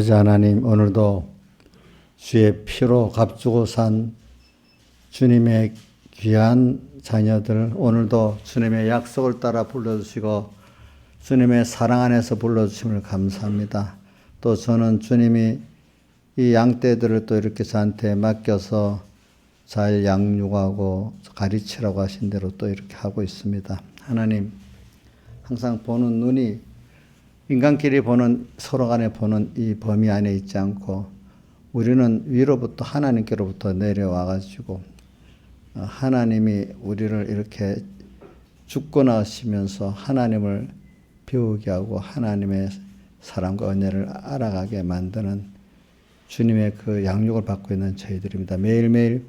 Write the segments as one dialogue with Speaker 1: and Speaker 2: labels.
Speaker 1: 아버지 하나님, 오늘도 주의 피로 값주고 산 주님의 귀한 자녀들, 오늘도 주님의 약속을 따라 불러주시고 주님의 사랑 안에서 불러주심을 감사합니다. 또 저는 주님이 이 양떼들을 또 이렇게 저한테 맡겨서 잘 양육하고 가르치라고 하신 대로 또 이렇게 하고 있습니다. 하나님, 항상 보는 눈이 인간끼리 보는, 서로 간에 보는 이 범위 안에 있지 않고 우리는 위로부터 하나님께로부터 내려와가지고 하나님이 우리를 이렇게 죽고 나시면서 하나님을 배우게 하고 하나님의 사랑과 은혜를 알아가게 만드는 주님의 그 양육을 받고 있는 저희들입니다. 매일매일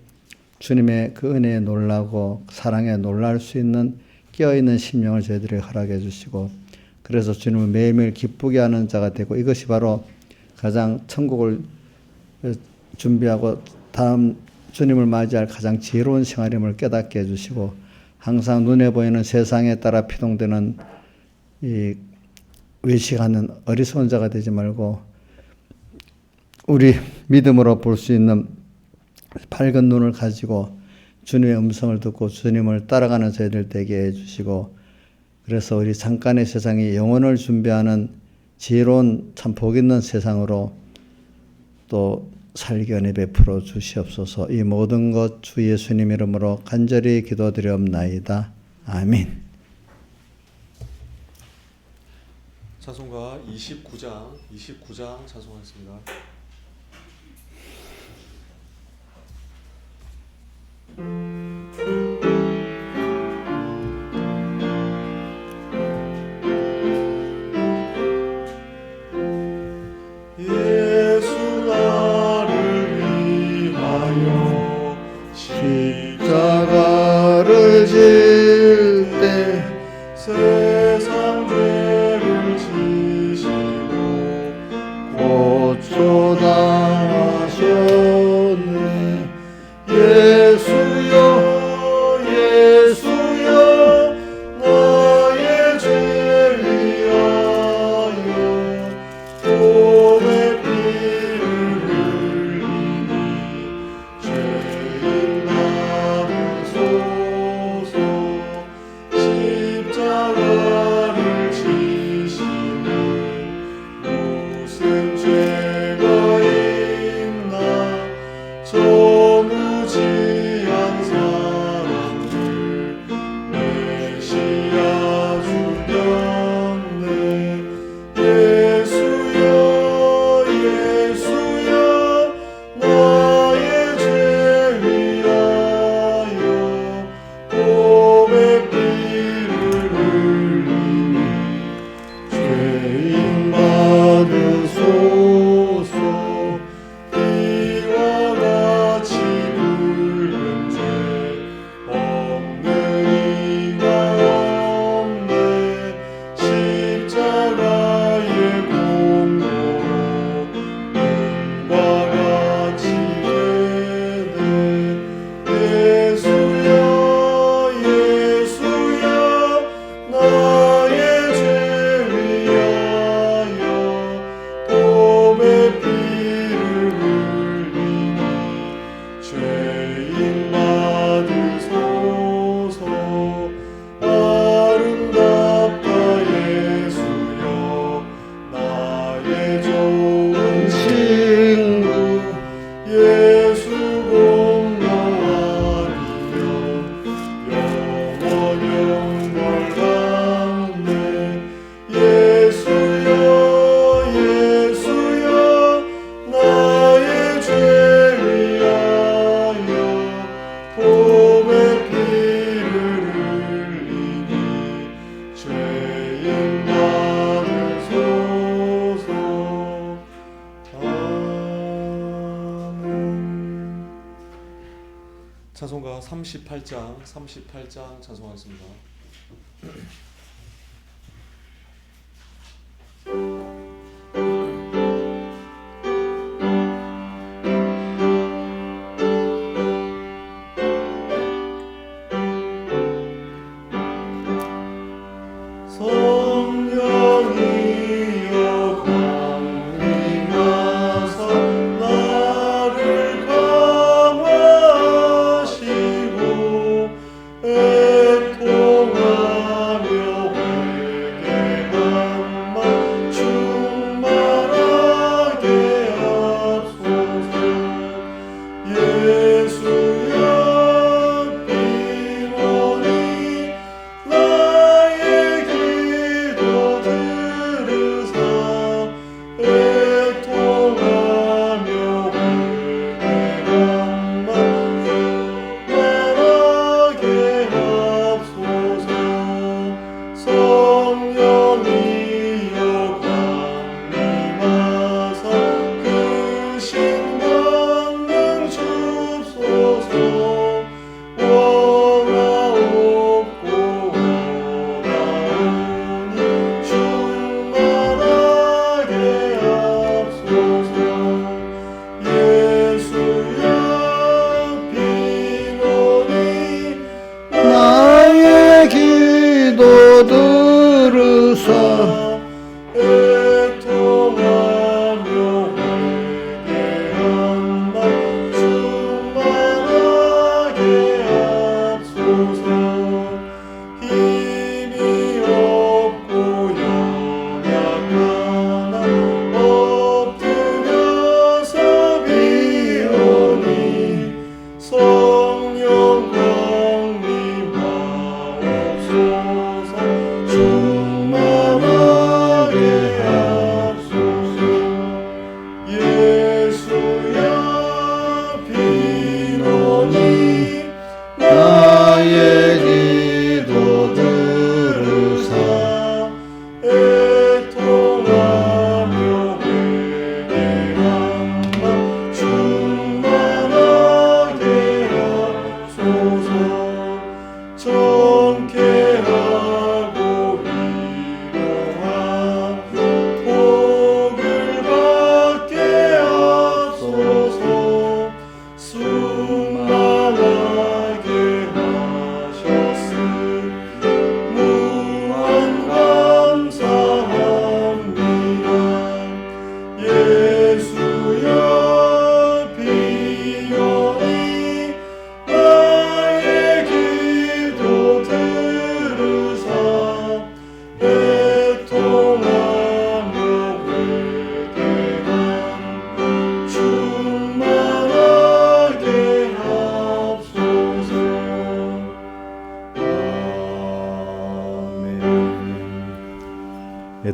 Speaker 1: 주님의 그 은혜에 놀라고 사랑에 놀랄 수 있는 깨어있는 심령을 저희들에게 허락해 주시고, 그래서 주님을 매일매일 기쁘게 하는 자가 되고, 이것이 바로 가장 천국을 준비하고 다음 주님을 맞이할 가장 지혜로운 생활임을 깨닫게 해주시고, 항상 눈에 보이는 세상에 따라 피동되는 이 외식하는 어리석은 자가 되지 말고 우리 믿음으로 볼 수 있는 밝은 눈을 가지고 주님의 음성을 듣고 주님을 따라가는 저희들 되게 해주시고, 그래서 우리 잠깐의 세상이 영혼을 준비하는 지혜로운 참 복있는 세상으로 또 살기 은혜 베풀어 주시옵소서. 이 모든 것 주 예수님 이름으로 간절히 기도드리옵나이다. 아멘.
Speaker 2: 찬송가 29장 찬송하겠습니다.
Speaker 3: 예수 나를 위하여 십자가를 질 때 세상 죄를 지시고 고초당하셨네. 예수여 예수여 나의 죄 위하여 몸에 피를 흘리니 죄인 받으소서. 십자가를 지시는 무슨 죄가 있나. 저 무지한 사람들 메시아 주였네. 예수여 예수여 나의 죄 위하여 몸에 피를 흘리니 죄인 받으소서. 이와 같이 붉은 죄 없는 이가 없네. 십자가의 공로로 눈과 같이 되네. 예수여 예수여 나의 죄 위하여 몸에 피를 흘리니 죄인 받으소서. 아름답다 예수여 나의 좋은 친구. 예수 공로하리여 영원 영광 받네. 예수여 예수여 나의 죄 위하여 몸에 피를 흘리니 죄인 받으소서. 아멘.
Speaker 2: 찬송가 38장 찬송하겠습니다.
Speaker 3: 성령이여 강림하소서.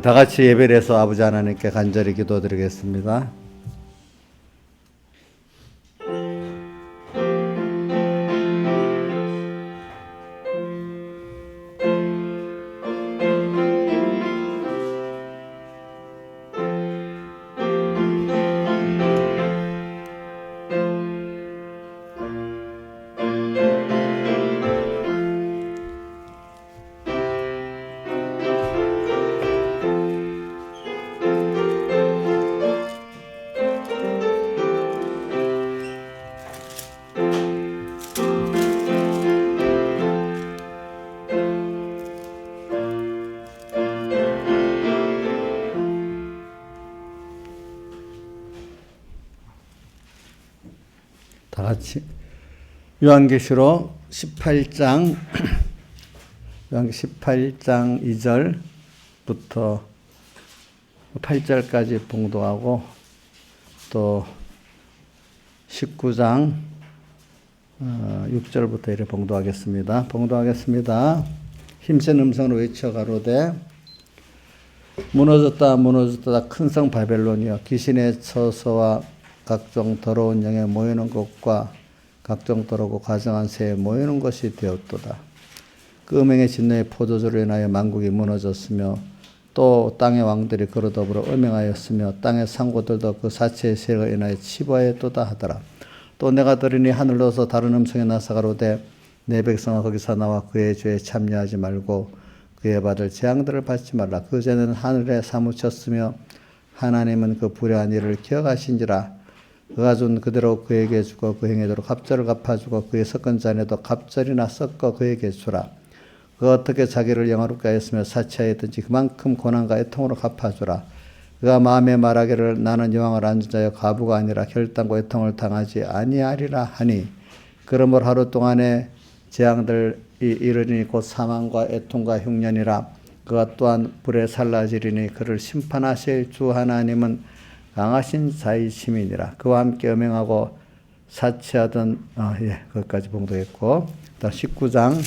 Speaker 1: 우리 다 같이 예배를 해서 아버지 하나님께 간절히 기도드리겠습니다. 다 같이 요한계시록 18장 2절부터 8절까지 봉독하고 또 19장 6절부터 이렇게 봉독하겠습니다. 힘센 음성으로 외쳐 가로되 무너졌다 무너졌다 큰 성 바벨론이여 귀신의 처소와 각종 더러운 영에 모이는 곳과 각종 더럽고 가증한 새에 모이는 것이 되었도다. 그 음행의 진노의 포도주로 인하여 만국이 무너졌으며 또 땅의 왕들이 그로 더불어 음행하였으며 땅의 상고들도 그 사체의 세력을 인하여 치부하였도다 하더라. 또 내가 들으니 하늘로서 다른 음성이 나서 가로되 내 백성아 거기서 나와 그의 죄에 참여하지 말고 그의 받을 재앙들을 받지 말라. 그 죄는 하늘에 사무쳤으며 하나님은 그 불의한 일을 기억하신지라. 그가 준 그대로 그에게 주고 그 행위대로 갑절을 갚아주고 그의 섞은 잔에도 갑절이나 섞어 그에게 주라. 그가 어떻게 자기를 영화롭게 하였으며 사치하였든지 그만큼 고난과 애통으로 갚아주라. 그가 마음에 말하기를 나는 여왕을 앉은 자여 가부가 아니라 결단과 애통을 당하지 아니하리라 하니 그러므로 하루 동안에 재앙들이 이르리니 곧 사망과 애통과 흉년이라. 그가 또한 불에 살라지리니 그를 심판하실 주 하나님은 강하신 자이심이니라. 그와 함께 음행하고 사치하던 거기까지 봉독했고, 19장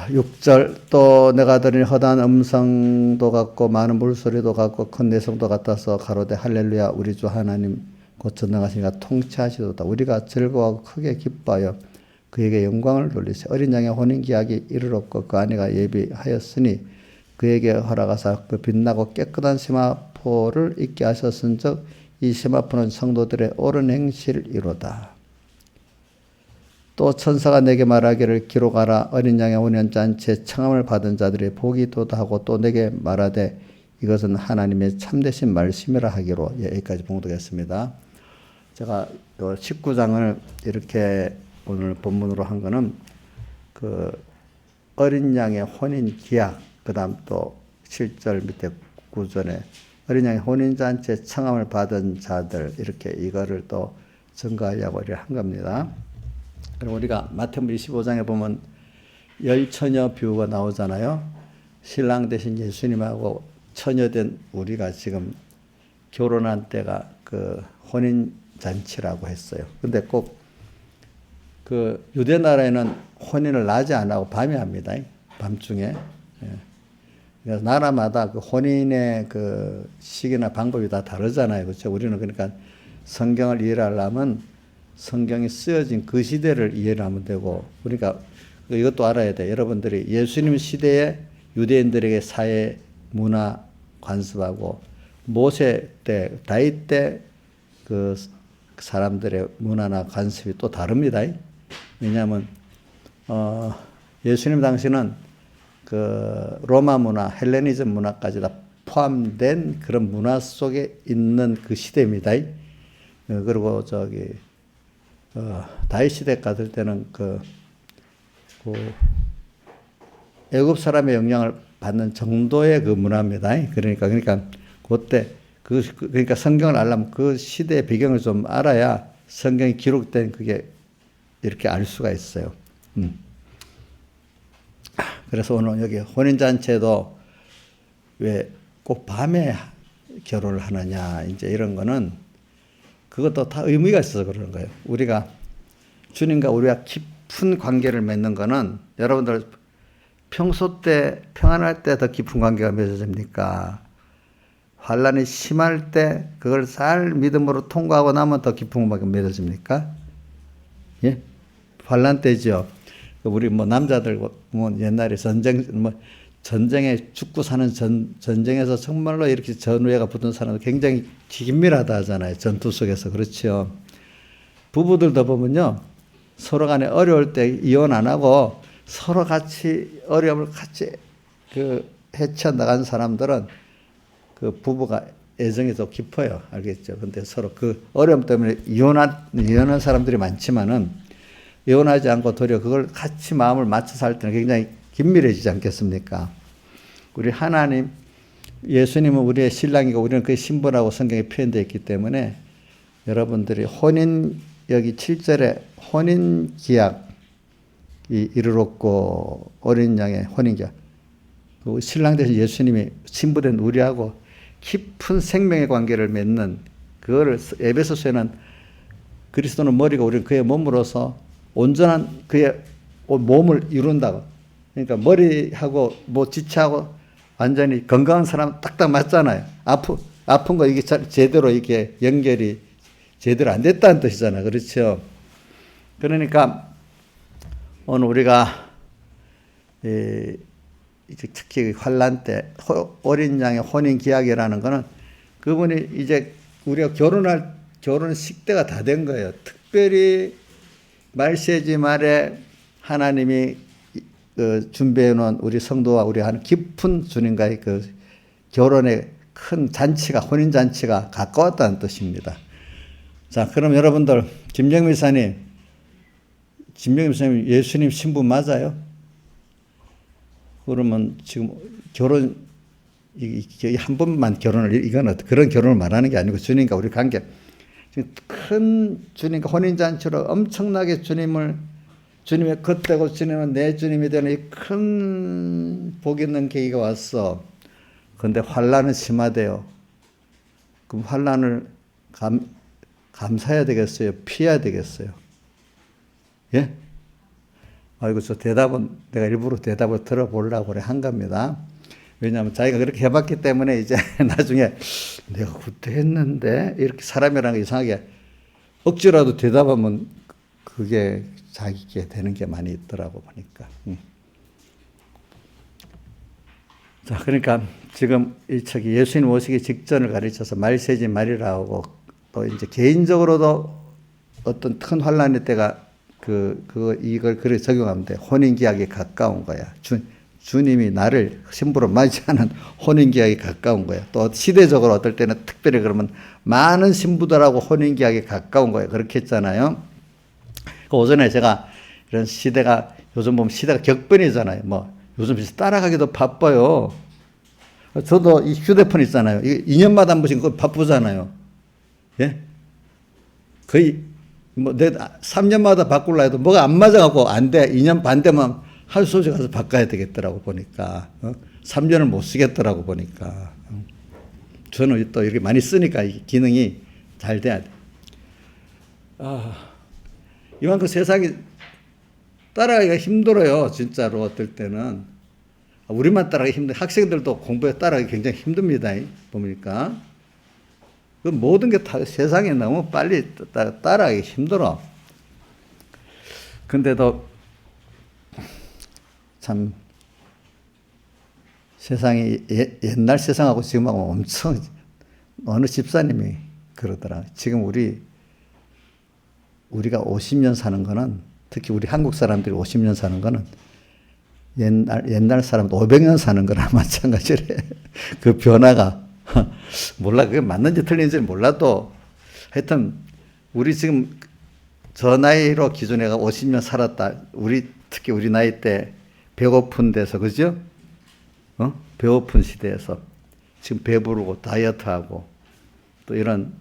Speaker 1: 6절 또 내가 들으니 허다한 음성도 같고 많은 물소리도 같고 큰 내성도 같아서 가로되 할렐루야 우리 주 하나님 곧 전능하시니가 통치하시도다. 우리가 즐거워하고 크게 기뻐하여 그에게 영광을 돌리세. 어린 양의 혼인기약이 이르렀고 그 아내가 예비하였으니 그에게 허락하사 그 빛나고 깨끗한 세마포를 입게 하셨은즉 이 세마포는 성도들의 옳은 행실이로다. 또 천사가 내게 말하기를 기록하라. 어린 양의 혼연잔치에 청함을 받은 자들이 복이 있도다 하고 또 내게 말하되 이것은 하나님의 참되신 말씀이라 하기로. 여기까지 봉독했습니다. 제가 19장을 이렇게 오늘 본문으로 한 거는 그 어린 양의 혼인 기약, 그 다음 또 7절 밑에 9절에 어린 양의 혼인잔치에 청함을 받은 자들, 이렇게 이거를 또 증거하려고 이렇게 한 겁니다. 그리고 우리가 마태복음 25장에 보면 열처녀 비유가 나오잖아요. 신랑 대신 예수님하고 처녀된 우리가 지금 결혼한 때가 그 혼인잔치라고 했어요. 근데 꼭 그 유대 나라에는 혼인을 낮에 안 하고 밤에 합니다. 밤중에. 그래서 나라마다 그 혼인의 그 시기나 방법이 다 다르잖아요. 그렇죠? 우리는 그러니까 성경을 이해하려면 성경이 쓰여진 그 시대를 이해를 하면 되고, 그러니까 이것도 알아야 돼. 여러분들이 예수님 시대에 유대인들에게 사회, 문화 관습하고 모세 때, 다윗 때 그 사람들의 문화나 관습이 또 다릅니다. 왜냐하면 예수님 당시는 그 로마 문화, 헬레니즘 문화까지 다 포함된 그런 문화 속에 있는 그 시대입니다. 그리고 다윗 시대 같을 때는 그 애굽 사람의 영향을 받는 정도의 그 문화입니다. 그러니까 그때 그러니까 성경을 알려면 그 시대의 배경을 좀 알아야 성경이 기록된 그게 이렇게 알 수가 있어요. 그래서 오늘 여기 혼인잔치에도 왜 꼭 밤에 결혼을 하느냐, 이제 이런 거는 그것도 다 의미가 있어서 그러는 거예요. 우리가 주님과 우리가 깊은 관계를 맺는 거는 여러분들 평소 때 평안할 때 더 깊은 관계가 맺어집니까? 환란이 심할 때 그걸 잘 믿음으로 통과하고 나면 더 깊은 관계가 맺어집니까? 예? 환란 때죠. 우리 뭐 남자들 뭐 옛날에 전쟁에 죽고 사는 전쟁에서 정말로 이렇게 전우애가 붙은 사람은 굉장히 긴밀하다 하잖아요. 전투 속에서. 그렇죠. 부부들도 보면요. 서로 간에 어려울 때 이혼 안 하고 서로 같이 어려움을 같이 헤쳐 나간 사람들은 그 부부가 애정이 더 깊어요. 알겠죠? 근데 서로 그 어려움 때문에 이혼한 사람들이 많지만은 이혼하지 않고 도리어 그걸 같이 마음을 맞춰서 할 때는 굉장히 긴밀해지지 않겠습니까? 우리 하나님, 예수님은 우리의 신랑이고 우리는 그의 신부라고 성경에 표현되어 있기 때문에 여러분들이 여기 7절에 혼인 기약이 이르렀고 어린 양의 혼인 기약. 그 신랑 되신 예수님이 신부된 우리하고 깊은 생명의 관계를 맺는 그거를 에베소서에는 그리스도는 머리고 우리는 그의 몸으로서 온전한 그의 몸을 이룬다고. 그러니까 머리하고 뭐 지체하고 완전히 건강한 사람 딱딱 맞잖아요. 아픈 거 이게 제대로 이게 연결이 제대로 안 됐다는 뜻이잖아요. 그렇죠? 그러니까 오늘 우리가 특히 환란 때 어린 양의 혼인 기약이라는 거는 그분이 이제 우리가 결혼 식대가 다 된 거예요. 특별히 말세지 말에 하나님이 준비해 놓은 우리 성도와 우리 하는 깊은 주님과의 그 결혼의 큰 잔치가 혼인 잔치가 가까웠다는 뜻입니다. 자, 그럼 여러분들 김정민 목사님 예수님 신부 맞아요? 그러면 지금 결혼 한 번만 결혼을 이건 그런 결혼을 말하는 게 아니고 주님과 우리 관계 큰 주님과 혼인 잔치로 엄청나게 주님의 겉되고 주님은 내 주님이 되는 이 큰 복 있는 계기가 왔어. 그런데 환란은 심하대요. 그럼 환란을 감사해야 되겠어요? 피해야 되겠어요? 예? 아이고, 내가 일부러 대답을 들어보려고 그래 한 겁니다. 왜냐하면 자기가 그렇게 해봤기 때문에 이제 나중에 내가 그때 했는데 이렇게 사람이라는 게 이상하게 억지라도 대답하면 그게 자기게 되는 게 많이 있더라고 보니까. 자, 그러니까 지금 예수님 오시기 직전을 가르쳐서 말세지 말이라고 또 이제 개인적으로도 어떤 큰 환란의 때가 이걸 그래 적용하면 돼. 혼인기약에 가까운 거야. 주님이 나를 신부로 맞이하는 혼인기약에 가까운 거야. 또 시대적으로 어떨 때는 특별히 그러면 많은 신부들하고 혼인기약에 가까운 거야. 그렇게 했잖아요. 그 오전에 제가 이런 시대가 요즘 보면 시대가 격변이잖아요. 뭐 요즘 따라가기도 바빠요. 저도 이 휴대폰 있잖아요. 2년마다 한 번씩 그거 바쁘잖아요. 예? 거의 뭐 내 3년마다 바꾸려 해도 뭐가 안 맞아갖고 안 돼. 2년 반 되면 할소지 가서 바꿔야 되겠더라고 보니까. 3년을 못 쓰겠더라고 보니까. 저는 또 이렇게 많이 쓰니까 이 기능이 잘 돼야 돼. 이만큼 세상이 따라가기가 힘들어요. 진짜로 어떨 때는. 우리만 따라가기 힘든 학생들도 공부에 따라가기 굉장히 힘듭니다. 보니까. 그 모든 게 다 세상에 너무 빨리 따라가기 힘들어. 근데도 참 세상이 옛날 세상하고 지금하고 엄청 어느 집사님이 그러더라. 지금 우리가 50년 사는 거는 특히 우리 한국 사람들이 50년 사는 거는 옛날 사람도 500년 사는 거랑 마찬가지래. 그 변화가 몰라. 그게 맞는지 틀린지 몰라도 하여튼 우리 지금 저 나이로 기준해가 50년 살았다. 특히 우리 나이 때 배고픈 데서 그죠? 배고픈 시대에서 지금 배부르고 다이어트하고 또 이런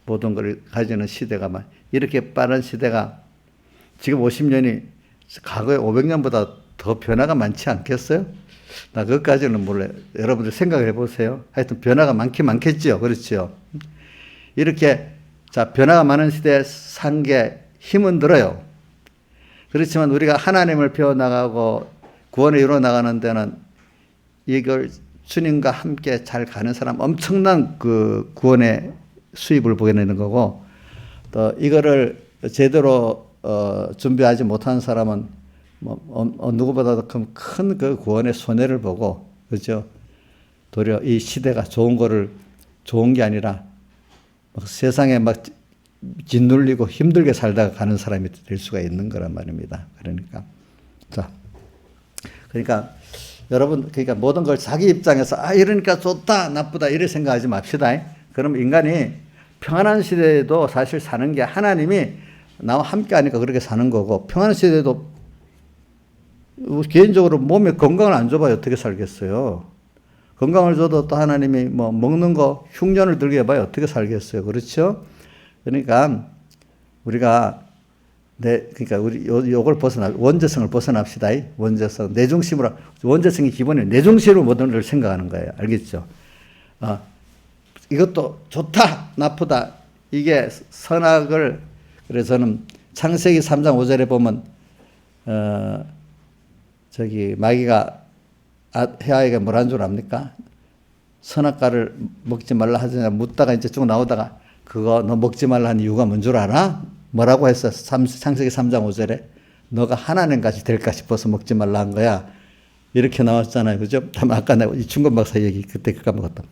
Speaker 1: 모든 걸 가지는 시대가 이렇게 빠른 시대가 지금 50년이 과거에 500년보다 더 변화가 많지 않겠어요? 나 그것까지는 몰라요. 여러분들 생각을 해보세요. 하여튼 변화가 많겠죠. 그렇죠. 이렇게 변화가 많은 시대에 산 게 힘은 들어요. 그렇지만 우리가 하나님을 배워나가고 구원을 이루어 나가는 데는 이걸 주님과 함께 잘 가는 사람 엄청난 그 구원의 수입을 보게 되는 거고, 또 이거를 제대로 준비하지 못한 사람은 누구보다도 큰 그 구원의 손해를 보고, 그죠? 도리어 이 시대가 좋은 게 아니라 막 세상에 막 짓눌리고 힘들게 살다가 가는 사람이 될 수가 있는 거란 말입니다. 그러니까 여러분, 그러니까 모든 걸 자기 입장에서 이러니까 좋다, 나쁘다 이렇게 생각하지 맙시다. 그럼 인간이 평안한 시대에도 사실 사는 게 하나님이 나와 함께 하니까 그렇게 사는 거고, 평안한 시대에도 개인적으로 몸에 건강을 안 줘봐야 어떻게 살겠어요. 건강을 줘도 또 하나님이 뭐 먹는 거 흉년을 들게 해봐야 어떻게 살겠어요. 그렇죠? 그러니까 우리가 그러니까 우리 요걸 원죄성을 벗어납시다. 원죄성, 내 중심으로, 원죄성이 기본이 내 중심으로 모든 걸 생각하는 거예요. 알겠죠? 이것도 좋다, 나쁘다, 이게 선악을, 그래서 저는 창세기 3장 5절에 보면 마귀가 해아에게 뭐라는 줄 압니까? 선악과를 먹지 말라 하자 묻다가 이제 쭉 나오다가, 그거 너 먹지 말라 한 이유가 뭔 줄 알아? 뭐라고 했어? 창세기 3장 5절에 너가 하나님같이 될까 싶어서 먹지 말라 한 거야. 이렇게 나왔잖아요. 그죠? 아까 내가 이충건 박사 얘기 그때 까먹었다.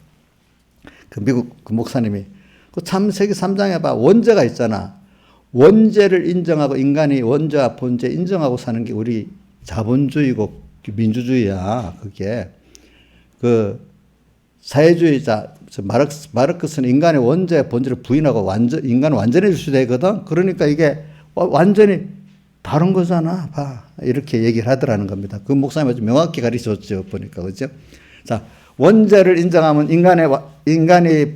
Speaker 1: 그 미국 그 목사님이 그 창세기 3장에 봐, 원죄가 있잖아. 원죄를 인정하고 인간이 원죄와 본죄 인정하고 사는 게 우리 자본주의고 민주주의야. 그게 그 사회주의자 마르크스는 인간의 원죄 본질을 부인하고 인간을 완전히 주되거든. 그러니까 이게 완전히 다른 거잖아. 봐. 이렇게 얘기를 하더라는 겁니다. 그 목사님 아주 명확히 가르쳐줬죠. 보니까. 그죠? 자, 원죄를 인정하면 인간이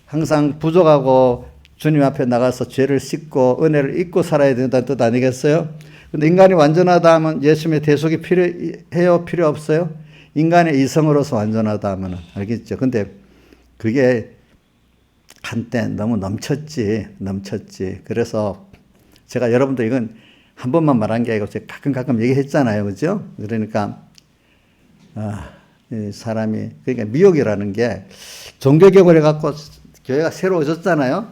Speaker 1: 항상 부족하고 주님 앞에 나가서 죄를 씻고 은혜를 잊고 살아야 된다는 뜻 아니겠어요? 근데 인간이 완전하다 하면 예수님의 대속이 필요해요? 필요 없어요? 인간의 이성으로서 완전하다 하면, 알겠죠? 근데 그게 한때 너무 넘쳤지. 그래서 제가 여러분들 이건 한 번만 말한 게 아니고 제가 가끔 얘기했잖아요. 그죠? 그러니까, 사람이, 그러니까 미혹이라는 게 종교개혁을 해갖고 교회가 새로워졌잖아요.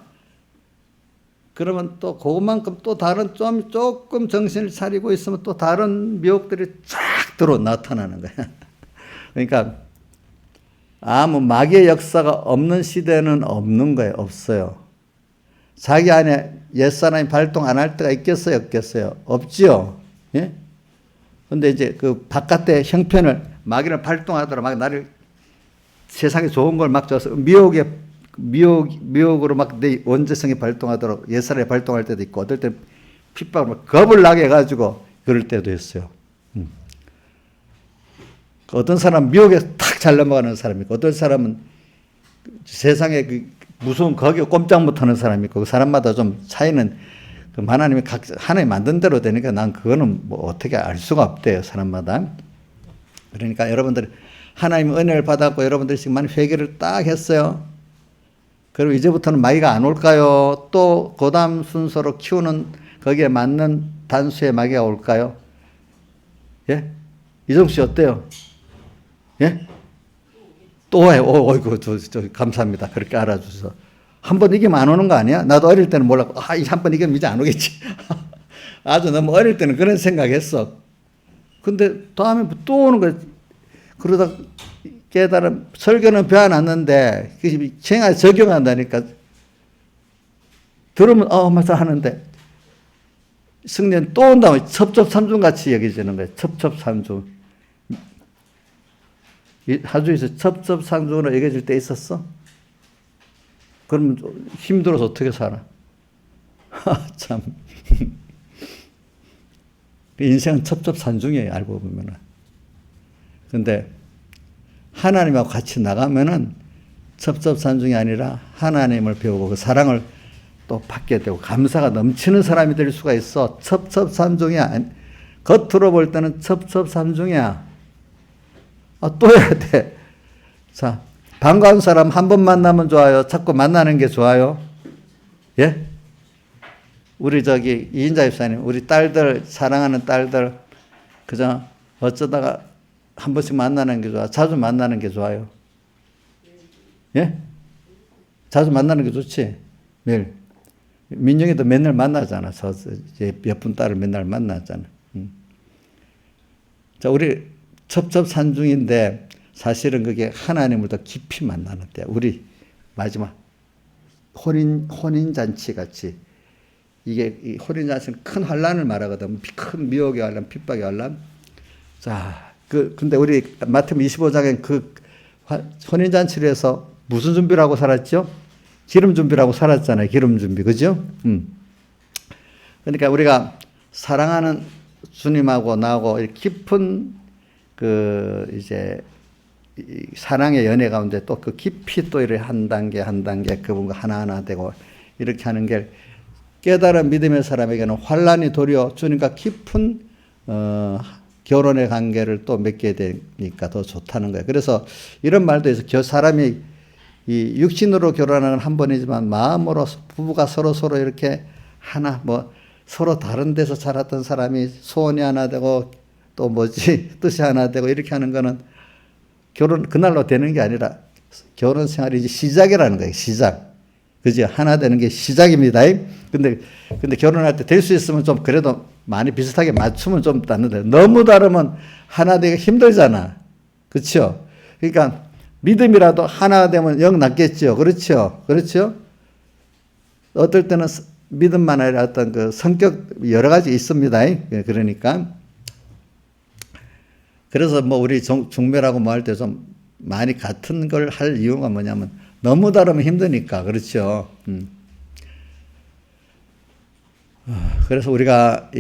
Speaker 1: 그러면 또 그것만큼 또 다른 조금 정신을 차리고 있으면 또 다른 미혹들이 쫙 나타나는 거야. 그러니까 아무 마귀의 역사가 없는 시대는 없는 거예요. 없어요. 자기 안에 옛사람이 발동 안 할 때가 있겠어요? 없겠어요? 없지요. 예? 근데 이제 그 바깥의 형편을 마귀를 발동하더라. 막 나를 세상에 좋은 걸 막 줘서 미혹으로 막 내 원죄성이 발동하도록 옛사람이 발동할 때도 있고, 어떨 때 핍박을 겁을 나게 해가지고 그럴 때도 있어요. 어떤 사람은 미혹에 탁 잘 넘어가는 사람이 있고, 어떤 사람은 세상에 그 무서운 거기에 꼼짝 못하는 사람이 있고, 그 사람마다 좀 차이는 하나님이 하나님 만든 대로 되니까 난 그거는 뭐 어떻게 알 수가 없대요. 사람마다. 그러니까 여러분들 하나님 은혜를 받았고 여러분들이 지금 많이 회개를 딱 했어요. 그리고 이제부터는 마귀가 안 올까요? 또 그 다음 순서로 키우는 거기에 맞는 단수의 마귀가 올까요? 예? 이정수 씨 어때요? 예? 또 와요. 어이구, 감사합니다. 그렇게 알아줘서. 한 번 이기면 안 오는 거 아니야? 나도 어릴 때는 몰랐고, 한 번 이기면 이제 안 오겠지. 아주 너무 어릴 때는 그런 생각했어. 근데 다음에 또 오는 거야. 그러다 깨달음, 설교는 배워놨는데, 생활에 적용한다니까. 들으면, 맞아 하는데, 승리는 또 온다면 첩첩산중 같이 여겨지는 거예요. 첩첩산중. 하주에서 첩첩산중으로 여겨질 때 있었어? 그러면 힘들어서 어떻게 살아? 참. 인생은 첩첩산중이에요, 알고 보면은. 근데 하나님하고 같이 나가면은 첩첩산중이 아니라 하나님을 배우고 그 사랑을 또 받게 되고 감사가 넘치는 사람이 될 수가 있어. 첩첩산중이야. 겉으로 볼 때는 첩첩산중이야. 또 해야 돼. 자, 반가운 사람 한 번 만나면 좋아요? 자꾸 만나는 게 좋아요? 예? 우리 이인자 집사님, 우리 딸들, 사랑하는 딸들, 그죠? 어쩌다가 한 번씩 만나는 게 좋아? 자주 만나는 게 좋아요? 예? 자주 만나는 게 좋지? 매일. 민영이도 맨날 만나잖아. 이제 예쁜 딸을 맨날 만나잖아. 자, 우리 첩첩산중인데 사실은 그게 하나님을 더 깊이 만나는 때야. 우리 마지막 혼인잔치 같이. 이게 이 혼인잔치는 큰 환란을 말하거든. 큰 미혹의 환란, 핍박의 환란. 자, 근데 우리 마태복음 25장엔 그 혼인잔치를 해서 무슨 준비를 하고 살았죠? 기름 준비를 하고 살았잖아요. 기름 준비. 그죠? 그러니까 우리가 사랑하는 주님하고 나하고 깊은 이제 사랑의 연애 가운데 또 그 깊이 또 이렇게 한 단계 한 단계 그분과 하나하나 되고 이렇게 하는 게 깨달은 믿음의 사람에게는 환란이 도리어 주님과 깊은 결혼의 관계를 또 맺게 되니까 더 좋다는 거예요. 그래서 이런 말도 해서 사람이 이 육신으로 결혼하는 한 번이지만 마음으로 부부가 서로 이렇게 하나 뭐 서로 다른 데서 자랐던 사람이 소원이 하나 되고 또 뭐지 뜻이 하나 되고 이렇게 하는 거는 결혼 그날로 되는 게 아니라 결혼 생활이 이제 시작이라는 거예요. 시작. 그지? 하나 되는 게 시작입니다. 근데 결혼할 때 될 수 있으면 좀 그래도 많이 비슷하게 맞추면 좀 낫는데 너무 다르면 하나 되기가 힘들잖아. 그렇죠? 그러니까 믿음이라도 하나 되면 영 낫겠죠. 그렇죠? 그렇죠? 어떨 때는 믿음만 아니라 어떤 그 성격 여러 가지 있습니다. 그러니까 그래서 뭐 우리 중매라고 뭐 할 때 좀 많이 같은 걸 할 이유가 뭐냐면 너무 다르면 힘드니까. 그렇죠? 그래서 우리가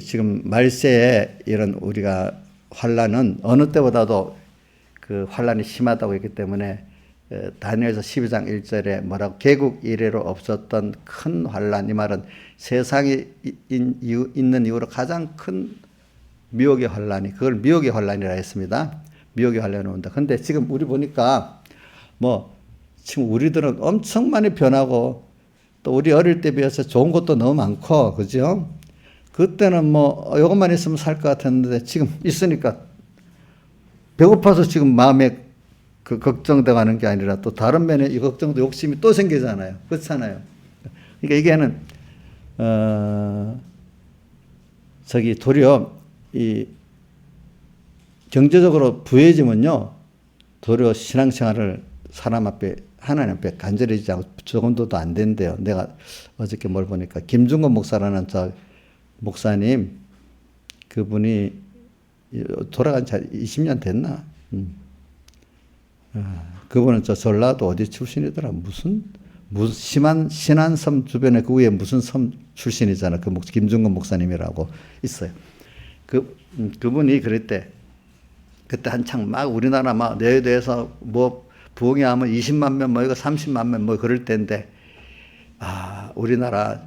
Speaker 1: 지금 말세에 이런 우리가 환란은 어느 때보다도 그 환란이 심하다고 했기 때문에 다니엘서 12장 1절에 뭐라고 개국 이래로 없었던 큰 환란, 이 말은 세상에 있는 이후로 가장 큰 미혹의 환란이, 그걸 미혹의 환란이라 했습니다. 미혹의 환란이 온다. 근데 지금 우리 보니까 뭐 지금 우리들은 엄청 많이 변하고 또 우리 어릴 때 비해서 좋은 것도 너무 많고, 그죠? 그때는 뭐 이것만 있으면 살 것 같았는데 지금 있으니까 배고파서 지금 마음에 그 걱정되고 하는 게 아니라 또 다른 면에 이 걱정도 욕심이 또 생기잖아요. 그렇잖아요. 그러니까 이게는 도리어 이 경제적으로 부해지면요, 도리어 신앙생활을 사람 앞에 하나님 앞에 간절해지지 않고 조금도 안 된대요. 내가 어저께 뭘 보니까 김중건 목사라는 저 목사님, 그분이 돌아간 지 20년 됐나? 그분은 저 전라도 어디 출신이더라? 무슨 신안섬 주변에 그 위에 무슨 섬 출신이잖아. 그 김중건 목사님이라고 있어요. 그분이 그랬대. 그때 한창 막 우리나라 막 내외도에서 뭐 부흥회하면 20만 명, 뭐 이거 30만 명, 뭐 그럴 때인데, 우리나라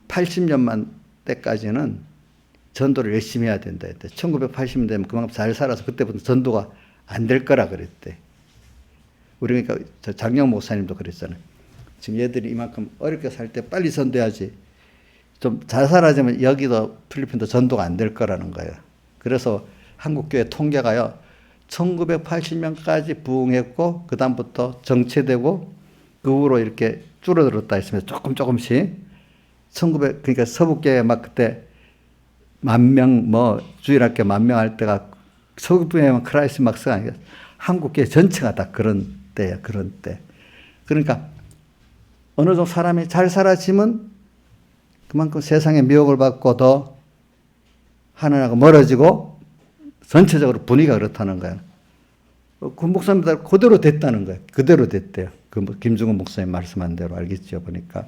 Speaker 1: 1980년만 때까지는 전도를 열심히 해야 된다 했대. 1980년 되면 그만큼 잘 살아서 그때부터 전도가 안 될 거라 그랬대. 우리 그러니까 저 장영 목사님도 그랬잖아요. 지금 얘들이 이만큼 어렵게 살 때 빨리 전도해야지. 좀 잘 살아지면 여기도 필리핀도 전도가 안 될 거라는 거예요. 그래서 한국교회 통계가요, 1980년까지 부흥했고, 그 다음부터 정체되고, 그 후로 이렇게 줄어들었다 했으면 조금씩. 그러니까 서북교회 막 그때 10,000명, 뭐, 주일학교 10,000명 할 때가 서북교회만 크라이스 막스가 아니라 한국교회 전체가 다 그런 때야, 그런 때. 그러니까 어느 정도 사람이 잘 살아지면 그만큼 세상의 미혹을 받고 더 하나님하고 멀어지고 전체적으로 분위기가 그렇다는 거야. 그 목사님들 그대로 됐다는 거야. 그대로 됐대요. 김중건 목사님 말씀한 대로 알겠죠, 보니까.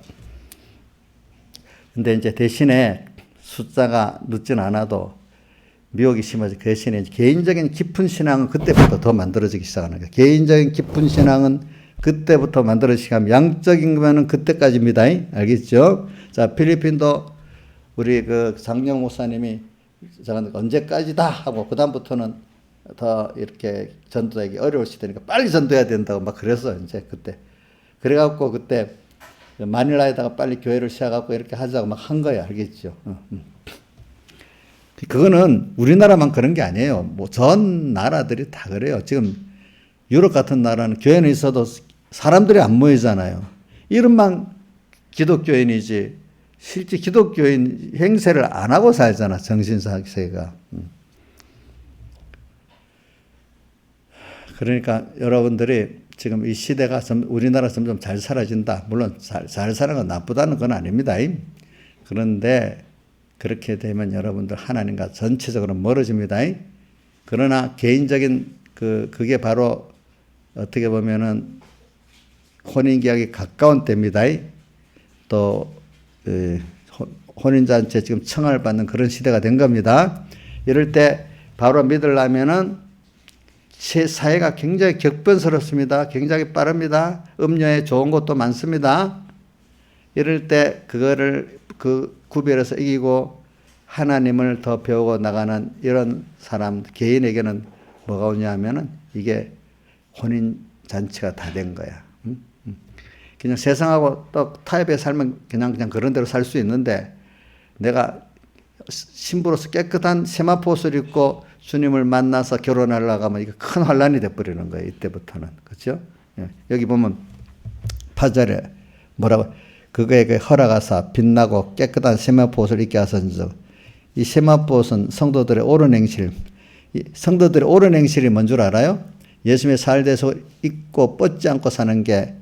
Speaker 1: 근데 이제 대신에 숫자가 늦진 않아도 미혹이 심하지. 그 대신에 이제 개인적인 깊은 신앙은 그때부터 더 만들어지기 시작하는 거야. 개인적인 깊은 신앙은 그때부터 만들어지기 하면 양적인 거는 그때까지입니다. 알겠죠? 자, 필리핀도 우리 그 장영 목사님이 언제까지다 하고 그다음부터는 더 이렇게 전도하기 어려울 수 있으니까 빨리 전도해야 된다고 막 그래서 이제 그때 그래갖고 그때 마닐라에다가 빨리 교회를 시작하고 이렇게 하자고 막 한 거야. 알겠죠? 그거는 우리나라만 그런 게 아니에요. 뭐 전 나라들이 다 그래요. 지금 유럽 같은 나라는 교회는 있어도 사람들이 안 모이잖아요. 이름만 기독교인이지 실제 기독교인 행세를 안 하고 살잖아. 정신사세가. 그러니까 여러분들이 지금 이 시대가 우리나라 점점 잘 살아진다. 물론 잘 사는 건 나쁘다는 건 아닙니다. 그런데 그렇게 되면 여러분들 하나님과 전체적으로 멀어집니다. 그러나 개인적인 그게 바로 어떻게 보면은 혼인계약이 가까운 때입니다. 또 혼인잔치에 지금 청을 받는 그런 시대가 된 겁니다. 이럴 때 바로 믿으려면은 사회가 굉장히 격변스럽습니다. 굉장히 빠릅니다. 음료에 좋은 것도 많습니다. 이럴 때 그거를 구별해서 이기고 하나님을 더 배우고 나가는 이런 사람 개인에게는 뭐가 오냐 하면은 이게 혼인잔치가 다 된 거야. 그냥 세상하고 또 타협에 살면 그냥 그런 대로 살 수 있는데 내가 신부로서 깨끗한 세마포 옷을 입고 주님을 만나서 결혼하려고 하면 이게 큰 환란이 돼버리는 거예요. 이때부터는. 그렇죠? 여기 보면 8절에 뭐라고 그거에게 허락하사 빛나고 깨끗한 세마포 옷을 입게 하선즉 이 세마포 옷은 성도들의 옳은 행실 성도들의 옳은 행실이 뭔 줄 알아요? 예수님의 살대서 입고 뻗지 않고 사는 게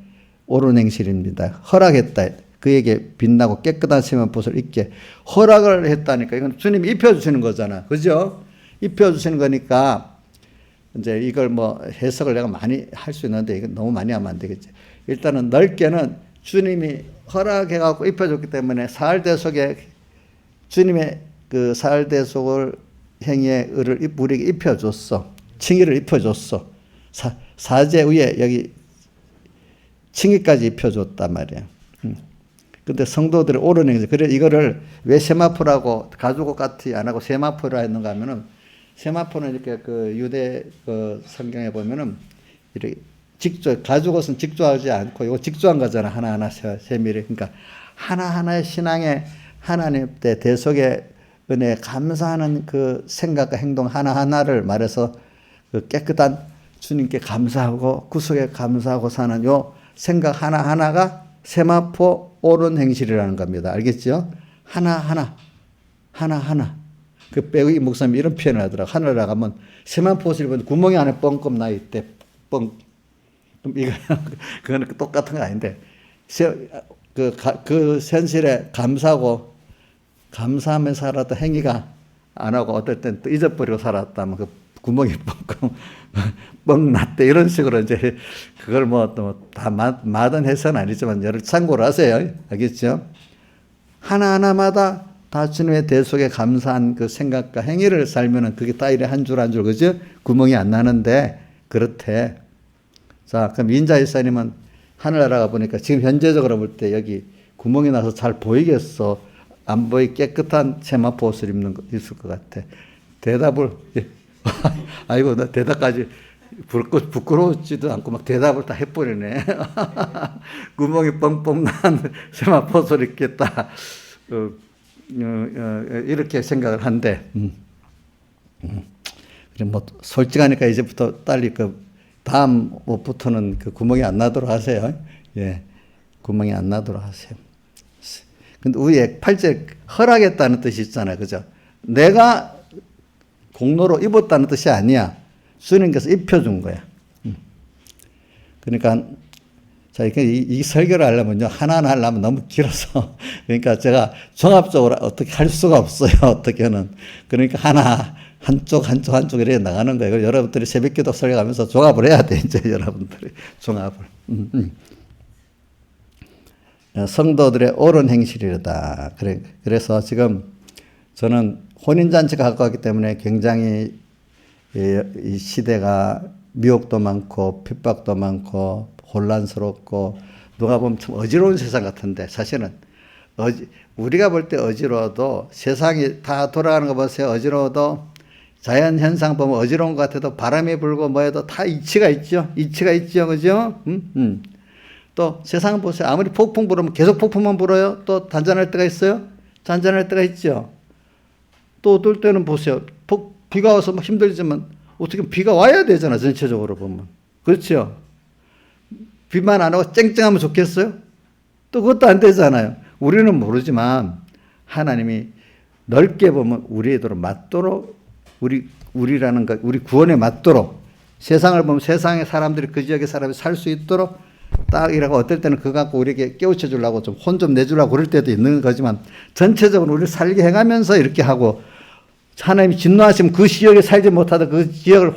Speaker 1: 옳은 행실입니다. 허락했다. 그에게 빛나고 깨끗한 세마포 옷을 입게 허락을 했다니까 이건 주님이 입혀주시는 거잖아. 그죠? 입혀주시는 거니까 이제 이걸 뭐 해석을 내가 많이 할 수 있는데 이건 너무 많이 하면 안 되겠지. 일단은 넓게는 주님이 허락해갖고 입혀줬기 때문에 사흘대속에 주님의 그 사흘대속을 행위의 의를 우리에게 입혀줬어. 칭의를 입혀줬어. 사제 위에 여기 칭의까지 입혀줬단 말이야. 근데 성도들의 옳은 행실. 그래 이거를 왜 세마포라고 가죽옷 같이 안 하고 세마포라 했는가 하면은 세마포는 이렇게 그 유대 그 성경에 보면은 이렇게 가죽옷은 직조하지 않고 이거 직조한 거잖아. 하나하나 세밀히. 그러니까 하나하나의 신앙의 하나님 때 대속의 은혜에 감사하는 그 생각과 행동 하나하나를 말해서 그 깨끗한 주님께 감사하고 구속에 감사하고 사는 요 생각 하나하나가 세마포 옳은 행실이라는 겁니다. 알겠죠? 하나하나. 그 빼기 목사님이 이런 표현을 하더라고. 하늘에 나가면 세마포 옷을 입은 구멍이 안에 뻥끔 나 있대. 그럼 이거 그거는 똑같은 거 아닌데 그 현실에 감사하고 감사하며 살았던 행위가 안 하고 어떨 땐 또 잊어버리고 살았다면 그 구멍이 뻥 났대. 이런 식으로 이제 그걸 뭐 또 다 맞은 해석은 아니지만 여러분 참고로 하세요. 알겠죠? 하나하나마다 다 주님의 대속에 감사한 그 생각과 행위를 살면은 그게 다 이래 한 줄 한 줄 그죠? 구멍이 안 나는데 그렇대. 자, 그럼 인자 일사님은 하늘나라가 보니까 지금 현재적으로 볼 때 여기 구멍이 나서 잘 보이겠어? 안 보이 깨끗한 세마포 옷을 있을 것 같아. 대답을 아이고 나 대답까지 부끄러웠지도 않고 막 대답을 다 해버리네. 구멍이 뻥뻥 난 세마포 옷을 입겠다. 이렇게 생각을 한대. 뭐 솔직하니까 이제부터 빨리 그 다음 옷부터는 그 구멍이 안 나도록 하세요. 예, 구멍이 안 나도록 하세요. 근데 위에 8절 허락했다는 뜻이 있잖아요, 그죠? 내가 공로로 입었다는 뜻이 아니야. 주님께서 입혀준 거야. 그러니까 자, 이 설교를 하려면요, 하나하나 하려면 너무 길어서. 그러니까 제가 종합적으로 어떻게 할 수가 없어요, 어떻게는. 그러니까 한쪽 이렇게 나가는 거예요. 그래서 여러분들이 새벽 기도 설교하면서 종합을 해야 돼, 이제 여러분들이. 종합을. 성도들의 옳은 행실이다. 그래서 지금 저는 혼인잔치가 가까웠기 때문에 굉장히 이 시대가 미혹도 많고 핍박도 많고 혼란스럽고 누가 보면 참 어지러운 세상 같은데 사실은 우리가 볼 때 어지러워도 세상이 다 돌아가는 거 보세요. 어지러워도 자연 현상 보면 어지러운 것 같아도 바람이 불고 뭐해도 다 이치가 있죠. 그죠? 또 세상 보세요. 아무리 폭풍 불으면 계속 폭풍만 불어요. 또 단전할 때가 있어요. 잔잔할 때가 있죠. 또 어떨 때는 보세요. 비가 와서 막 힘들지만 어떻게 비가 와야 되잖아. 전체적으로 보면. 그렇죠. 비만 안 오고 쨍쨍하면 좋겠어요? 또 그것도 안 되잖아요. 우리는 모르지만 하나님이 넓게 보면 우리에도 맞도록 우리라는 것, 우리 구원에 맞도록 세상을 보면 세상의 사람들이 그 지역의 사람이 살 수 있도록 딱 이라고 어떨 때는 그거 갖고 우리에게 깨우쳐 주려고 좀 혼 좀 내주려고 그럴 때도 있는 거지만 전체적으로 우리를 살게 해가면서 이렇게 하고 하나님이 진노하시면 그 지역에 살지 못하다 그 지역을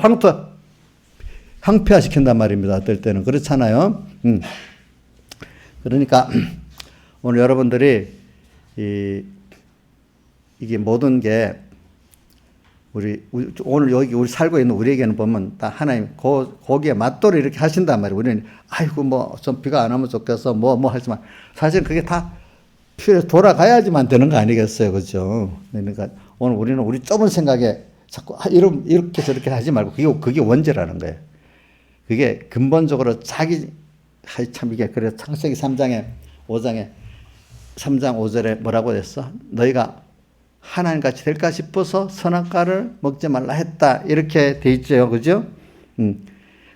Speaker 1: 황폐화시킨단 말입니다. 어떨 때는. 그렇잖아요. 그러니까 오늘 여러분들이 이게 모든 게 오늘 여기 우리 살고 있는 우리에게는 보면 다 하나님 거기에 맞도록 이렇게 하신단 말이에요. 우리는 아이고 뭐 좀 비가 안 오면 좋겠어 뭐 하지만 사실 그게 다 필요해서 돌아가야지만 되는 거 아니겠어요, 그죠? 그러니까 오늘 우리는 우리 좁은 생각에 자꾸 이렇게 저렇게 하지 말고 그게 원죄라는 거예요. 그게 근본적으로 참 이게 그래 창세기 3장 5절에 뭐라고 했어? 너희가 하나님같이 될까 싶어서 선악과를 먹지 말라 했다. 이렇게 돼 있죠. 그죠?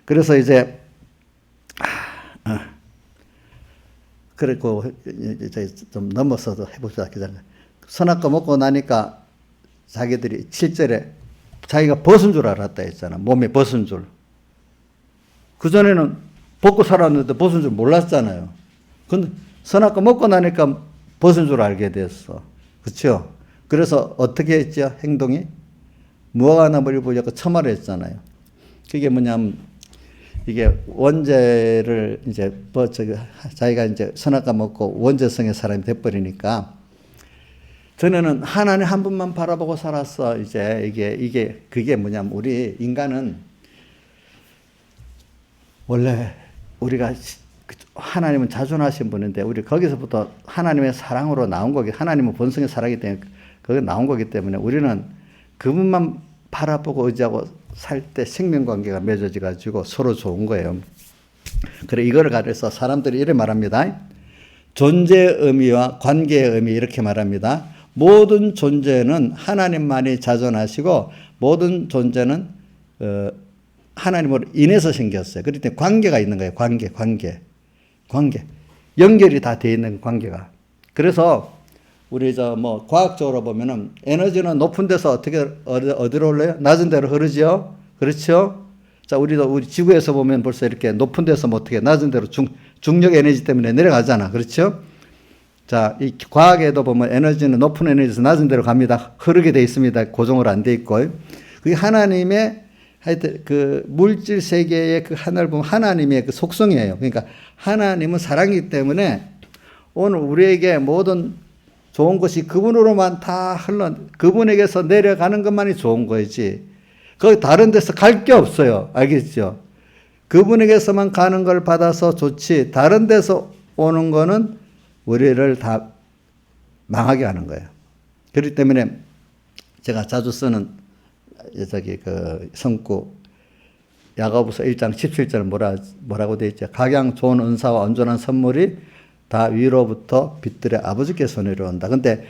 Speaker 1: 그래서 이제, 그리고 이제 좀 넘어서도 해봅시다. 선악과 먹고 나니까 자기들이 7절에 자기가 벗은 줄 알았다 했잖아. 몸에 벗은 줄. 그전에는 벗고 살았는데 벗은 줄 몰랐잖아요. 근데 선악과 먹고 나니까 벗은 줄 알게 됐어. 그렇죠? 그래서 어떻게 했죠? 행동이? 무화과나무를 보려고 처마를 했잖아요. 그게 뭐냐면, 이게 원죄를 이제, 자기가 이제 선악과 먹고 원죄성의 사람이 돼버리니까, 전에는 하나님 한 분만 바라보고 살았어. 이제, 그게 뭐냐면, 우리 인간은 원래 우리가 하나님은 자존하신 분인데, 우리 거기서부터 하나님의 사랑으로 나온 거기, 하나님은 본성의 사랑이기 때문에, 그게 나온 거기 때문에 우리는 그분만 바라보고 의지하고 살 때 생명관계가 맺어져 가지고 서로 좋은 거예요. 그래 이거를 가려서 사람들이 이렇게 말합니다. 존재의 의미와 관계의 의미 이렇게 말합니다. 모든 존재는 하나님만이 자존하시고 모든 존재는 하나님으로 인해서 생겼어요. 그렇기 때문에 관계가 있는 거예요. 관계. 연결이 다 돼 있는 관계가. 그래서 우리 과학적으로 보면은 에너지는 높은 데서 어디로 올라요? 낮은 데로 흐르죠? 그렇죠? 자, 우리 지구에서 보면 벌써 이렇게 높은 데서 어떻게 낮은 데로 중력 에너지 때문에 내려가잖아. 그렇죠? 자, 이 과학에도 보면 에너지는 높은 에너지에서 낮은 데로 갑니다. 흐르게 돼 있습니다. 고정으로 안 돼 있고. 그게 하나님의 하여튼 그 물질 세계의 그 하나를 보면 하나님의 그 속성이에요. 그러니까 하나님은 사랑이기 때문에 오늘 우리에게 모든 좋은 것이 그분으로만 다 그분에게서 내려가는 것만이 좋은 거지. 거기 다른 데서 갈 게 없어요. 알겠죠? 그분에게서만 가는 걸 받아서 좋지. 다른 데서 오는 거는 우리를 다 망하게 하는 거예요. 그렇기 때문에 제가 자주 쓰는 성구 야고보서 1장 17절 뭐라고 되어 있죠? 각양 좋은 은사와 온전한 선물이 다 위로부터 빛들의 아버지께서 내려온다. 근데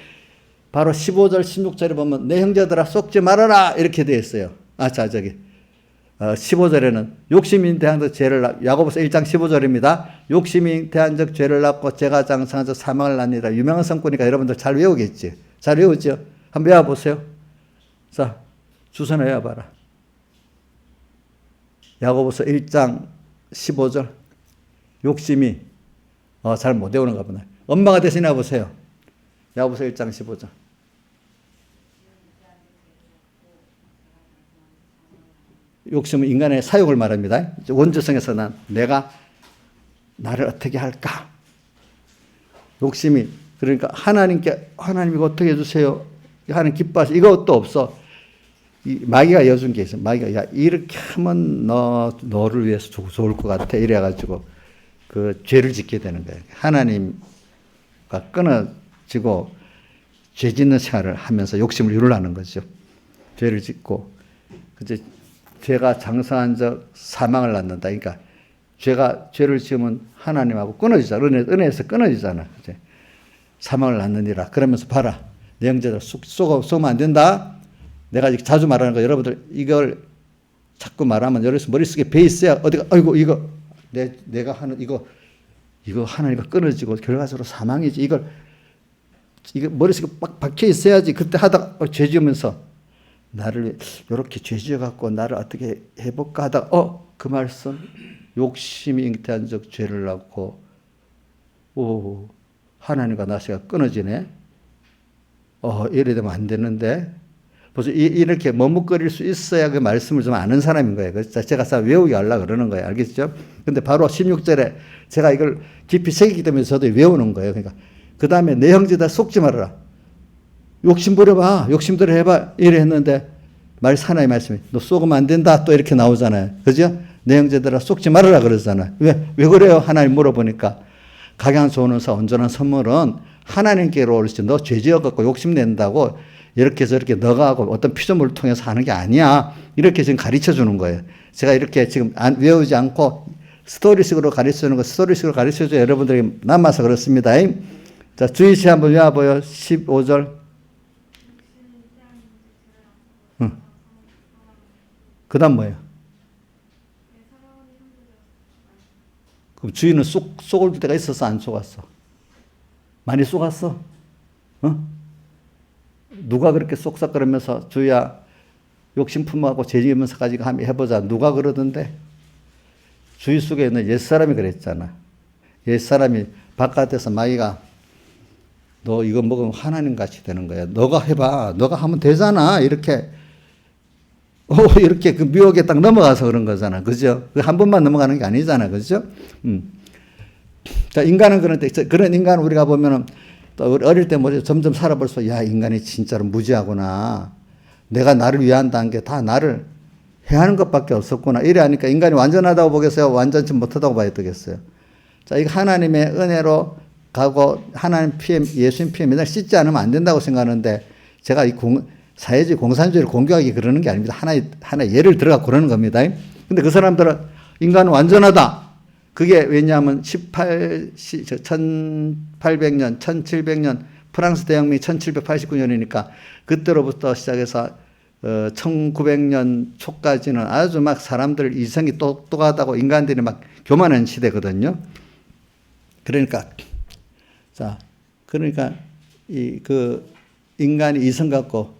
Speaker 1: 바로 15절, 16절에 보면 내 형제들아 속지 말아라 이렇게 되어 있어요. 15절에는 욕심이 대한 적 죄를 야고보서 1장 15절입니다. 욕심이 대한 적 죄를 낳고 죄가 장성한 적 사망을 낳느니라. 유명한 성구니까 여러분들 잘 외우겠지. 잘 외우죠? 한번 외워보세요. 자, 주선 외워봐라. 야고보서 1장 15절 욕심이 잘 못 외우는가 보네. 엄마가 대신해 보세요. 야고보서 1장 15절. 욕심은 인간의 사욕을 말합니다. 원죄성에서 난 내가 나를 어떻게 할까? 욕심이 그러니까 하나님이 어떻게 해주세요? 하나님 기뻐하시 이것도 없어. 마귀가 여준 게 있어. 마귀가 야 이렇게 하면 너를 위해서 좋을 것 같아. 이래가지고 그 죄를 짓게 되는 거예요. 하나님과 끊어지고 죄 짓는 생활을 하면서 욕심을 이루려는 거죠. 죄를 짓고 이제 죄가 장성한 적 사망을 낳는다. 그러니까 죄를 지으면 하나님하고 끊어지잖아. 은혜에서 끊어지잖아. 이제 사망을 낳느니라. 그러면서 봐라. 내 형제들 쏘면 안 된다. 내가 자주 말하는 거 여러분들 이걸 자꾸 말하면 여러분 머릿속에 배 있어야 어디가 아이고 이거 내가 하는 이거 하나님과 끊어지고 결과적으로 사망이지. 이거 머릿속에 빡 박혀 있어야지. 그때 하다가 죄 지으면서 나를 이렇게 죄 지어 갖고 나를 어떻게 해볼까 하다가 그 말씀 욕심이 잉태한 적 죄를 낳고 하나님과 나시가 끊어지네. 이래 되면 안 되는데 벌써 이렇게 머뭇거릴 수 있어야 그 말씀을 좀 아는 사람인 거예요. 그래서 제가 외우게 하려고 그러는 거예요. 알겠죠? 근데 바로 16절에 제가 이걸 깊이 새기기 때문에 저도 외우는 거예요. 그러니까 그 다음에 내 형제다 속지 말아라. 욕심 부려봐. 욕심대로 해봐. 이래 했는데 하나의 말씀이 너 쏘면 안 된다. 또 이렇게 나오잖아요. 그죠? 내 형제들아 속지 말아라 그러잖아요. 왜 그래요? 하나님 물어보니까 각양 소원사 온전한 선물은 하나님께로 오르지 너 죄 지어갖고 욕심낸다고 이렇게 저렇게 너가 하고 어떤 피조물을 통해서 하는 게 아니야. 이렇게 지금 가르쳐 주는 거예요. 제가 이렇게 지금 외우지 않고 스토리식으로 가르쳐 주는 거 스토리식으로 가르쳐 줘야 여러분들이 남아서 그렇습니다. 자, 주의시 한번 외워봐요. 15절. 그 다음 뭐예요? 그럼 주인은 쏘을 때가 있었어? 안 쏘았어? 많이 쏘았어? 누가 그렇게 쏙싹거리면서 주야 욕심 품하고 죄지으면서까지 한번 해보자. 누가 그러던데? 주의 속에 있는 옛사람이 그랬잖아. 옛사람이 바깥에서 마귀가 너 이거 먹으면 하나님 같이 되는 거야. 너가 해봐. 너가 하면 되잖아. 이렇게 그 미혹에 딱 넘어가서 그런 거잖아. 그죠? 한 번만 넘어가는 게 아니잖아. 그죠? 자, 인간은 그런데, 그런 인간 우리가 보면은 또 어릴 때 점점 살아볼수록 야, 인간이 진짜로 무지하구나. 내가 나를 위한다는 게 다 나를 해하는 것밖에 없었구나. 이래 하니까 인간이 완전하다고 보겠어요? 완전치 못하다고 봐야 되겠어요? 자, 이거 하나님의 은혜로 가고 하나님 피해, 예수님 피해 맨날 씻지 않으면 안 된다고 생각하는데 제가 사회주의 공산주의를 공격하기 그러는 게 아닙니다. 하나의 예를 들어가 그러는 겁니다. 근데 그 사람들은 인간은 완전하다. 그게 왜냐하면 1800년, 1700년 프랑스 대혁명이 1789년이니까 그때로부터 시작해서 1900년 초까지는 아주 막 사람들 이성이 똑똑하다고 인간들이 막 교만한 시대거든요. 그러니까 인간이 이성 갖고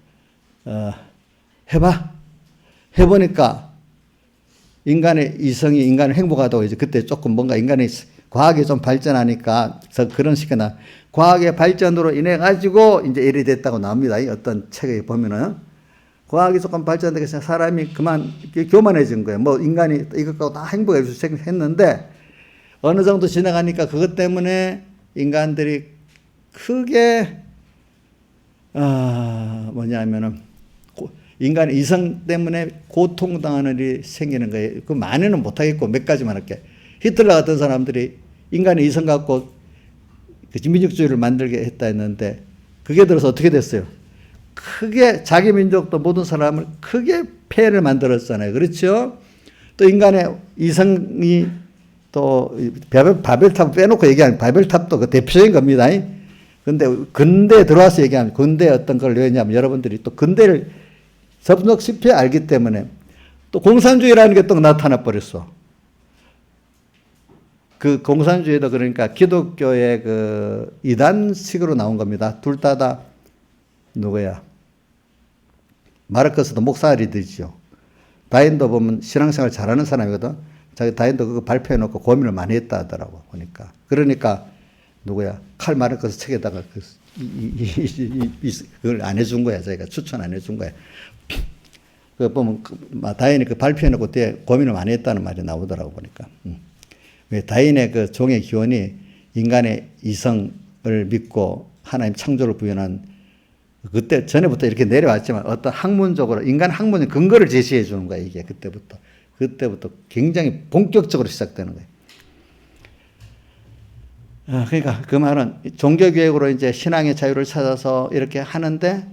Speaker 1: 해보니까 인간의 이성이 인간을 행복하다고 이제 그때 조금 뭔가 인간의 과학이 좀 발전하니까 그런 식이나 과학의 발전으로 인해 가지고 이제 일이 됐다고 나옵니다. 어떤 책에 보면은 과학이 조금 발전되게 사람이 그만 교만해진 거예요. 뭐 인간이 이것 갖고 다 행복해 줄 생각했는데 어느 정도 지나가니까 그것 때문에 인간들이 크게 뭐냐면은 인간의 이성 때문에 고통당하는 일이 생기는 거예요. 그 많이는 못하겠고 몇 가지만 할게. 히틀러 같은 사람들이 인간의 이성 갖고 민족주의를 만들게 했다 했는데 그게 들어서 어떻게 됐어요? 크게 자기 민족도 모든 사람을 크게 폐해를 만들었잖아요. 그렇죠? 또 인간의 이성이 또 바벨탑 빼놓고 얘기하는 바벨탑도 그 대표적인 겁니다. 근데 근대에 들어와서 얘기하면 근대에 어떤 걸 왜냐하면 여러분들이 또 근대를 접속 쉽게 알기 때문에 또 공산주의라는 게 또 나타나 버렸어. 그 공산주의도 그러니까 기독교의 그 이단식으로 나온 겁니다. 둘 다 누구야? 마르크스도 목사리들이죠. 다인도 보면 신앙생활 잘하는 사람이거든. 자기 다인도 그거 발표해 놓고 고민을 많이 했다 하더라고 보니까. 그러니까 누구야? 칼 마르크스 책에다가 그걸 안 해준 거야. 자기가 추천 안 해준 거야. 그 보면 다인이 그 발표해 놓고 뒤에 고민을 많이 했다는 말이 나오더라고 보니까. 왜 다인의 그 종의 기원이 인간의 이성을 믿고 하나님 창조를 부여한 그때 전에부터 이렇게 내려왔지만 어떤 학문적으로 인간 학문의 근거를 제시해 주는 거야. 이게 그때부터 굉장히 본격적으로 시작되는 거예요. 그러니까 그 말은 종교개혁으로 이제 신앙의 자유를 찾아서 이렇게 하는데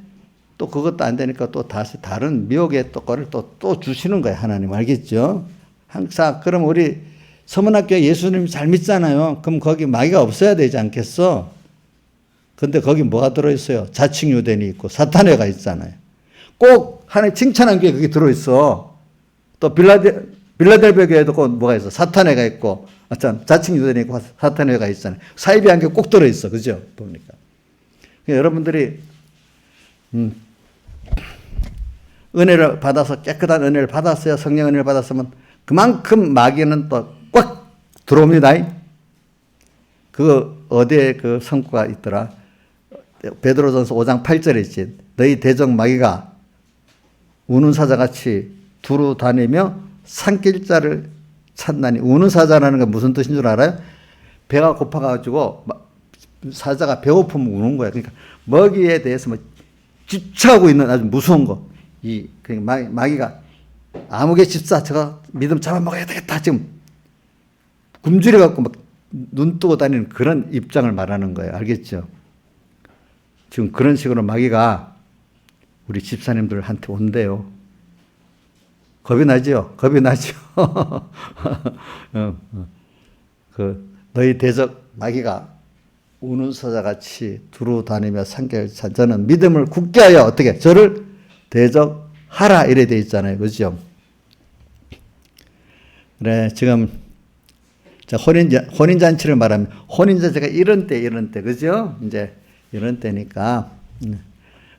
Speaker 1: 또 그것도 안 되니까 또 다시 다른 미혹의 거를 또 주시는 거예요. 하나님 알겠죠? 항상 그럼 우리 서문학교에 예수님 잘 믿잖아요. 그럼 거기 마귀가 없어야 되지 않겠어? 근데 거기 뭐가 들어있어요? 자칭 유대인이 있고 사탄회가 있잖아요. 꼭 하나님 칭찬한 교회 거기 들어있어. 또 빌라델비아 교회도 꼭 뭐가 있어? 사탄회가 있고 자칭 유대인이 있고 사탄회가 있잖아요. 사이비한 게 꼭 들어있어. 그죠? 보니까. 그러니까 여러분들이 은혜를 받아서 깨끗한 은혜를 받았어요. 성령 은혜를 받았으면 그만큼 마귀는 또 꽉 들어옵니다. 그 어디에 그 성구가 있더라? 베드로전서 5장 8절에 있지. 너희 대적 마귀가 우는 사자같이 두루 다니며 산길자를 찾나니. 우는 사자라는 게 무슨 뜻인 줄 알아요? 배가 고파가지고 사자가 배고프면 우는 거야. 그러니까 먹이에 대해서 뭐 집착하고 있는 아주 무서운 거. 마귀가 아무개 집사 저거 믿음 잡아먹어야 되겠다 지금 굶주려 갖고 막 눈 뜨고 다니는 그런 입장을 말하는 거예요. 알겠죠? 지금 그런 식으로 마귀가 우리 집사님들한테 온대요. 겁이 나죠? 겁이 나죠? 너희 대적 마귀가 우는 사자같이 두루 다니며 산길 찾 저는 믿음을 굳게 하여 어떻게 저를 대적하라 이래 돼 있잖아요. 그죠? 그래 지금 혼인잔치를 말하면 혼인잔치가 이런 때 그죠? 이제 이런 때니까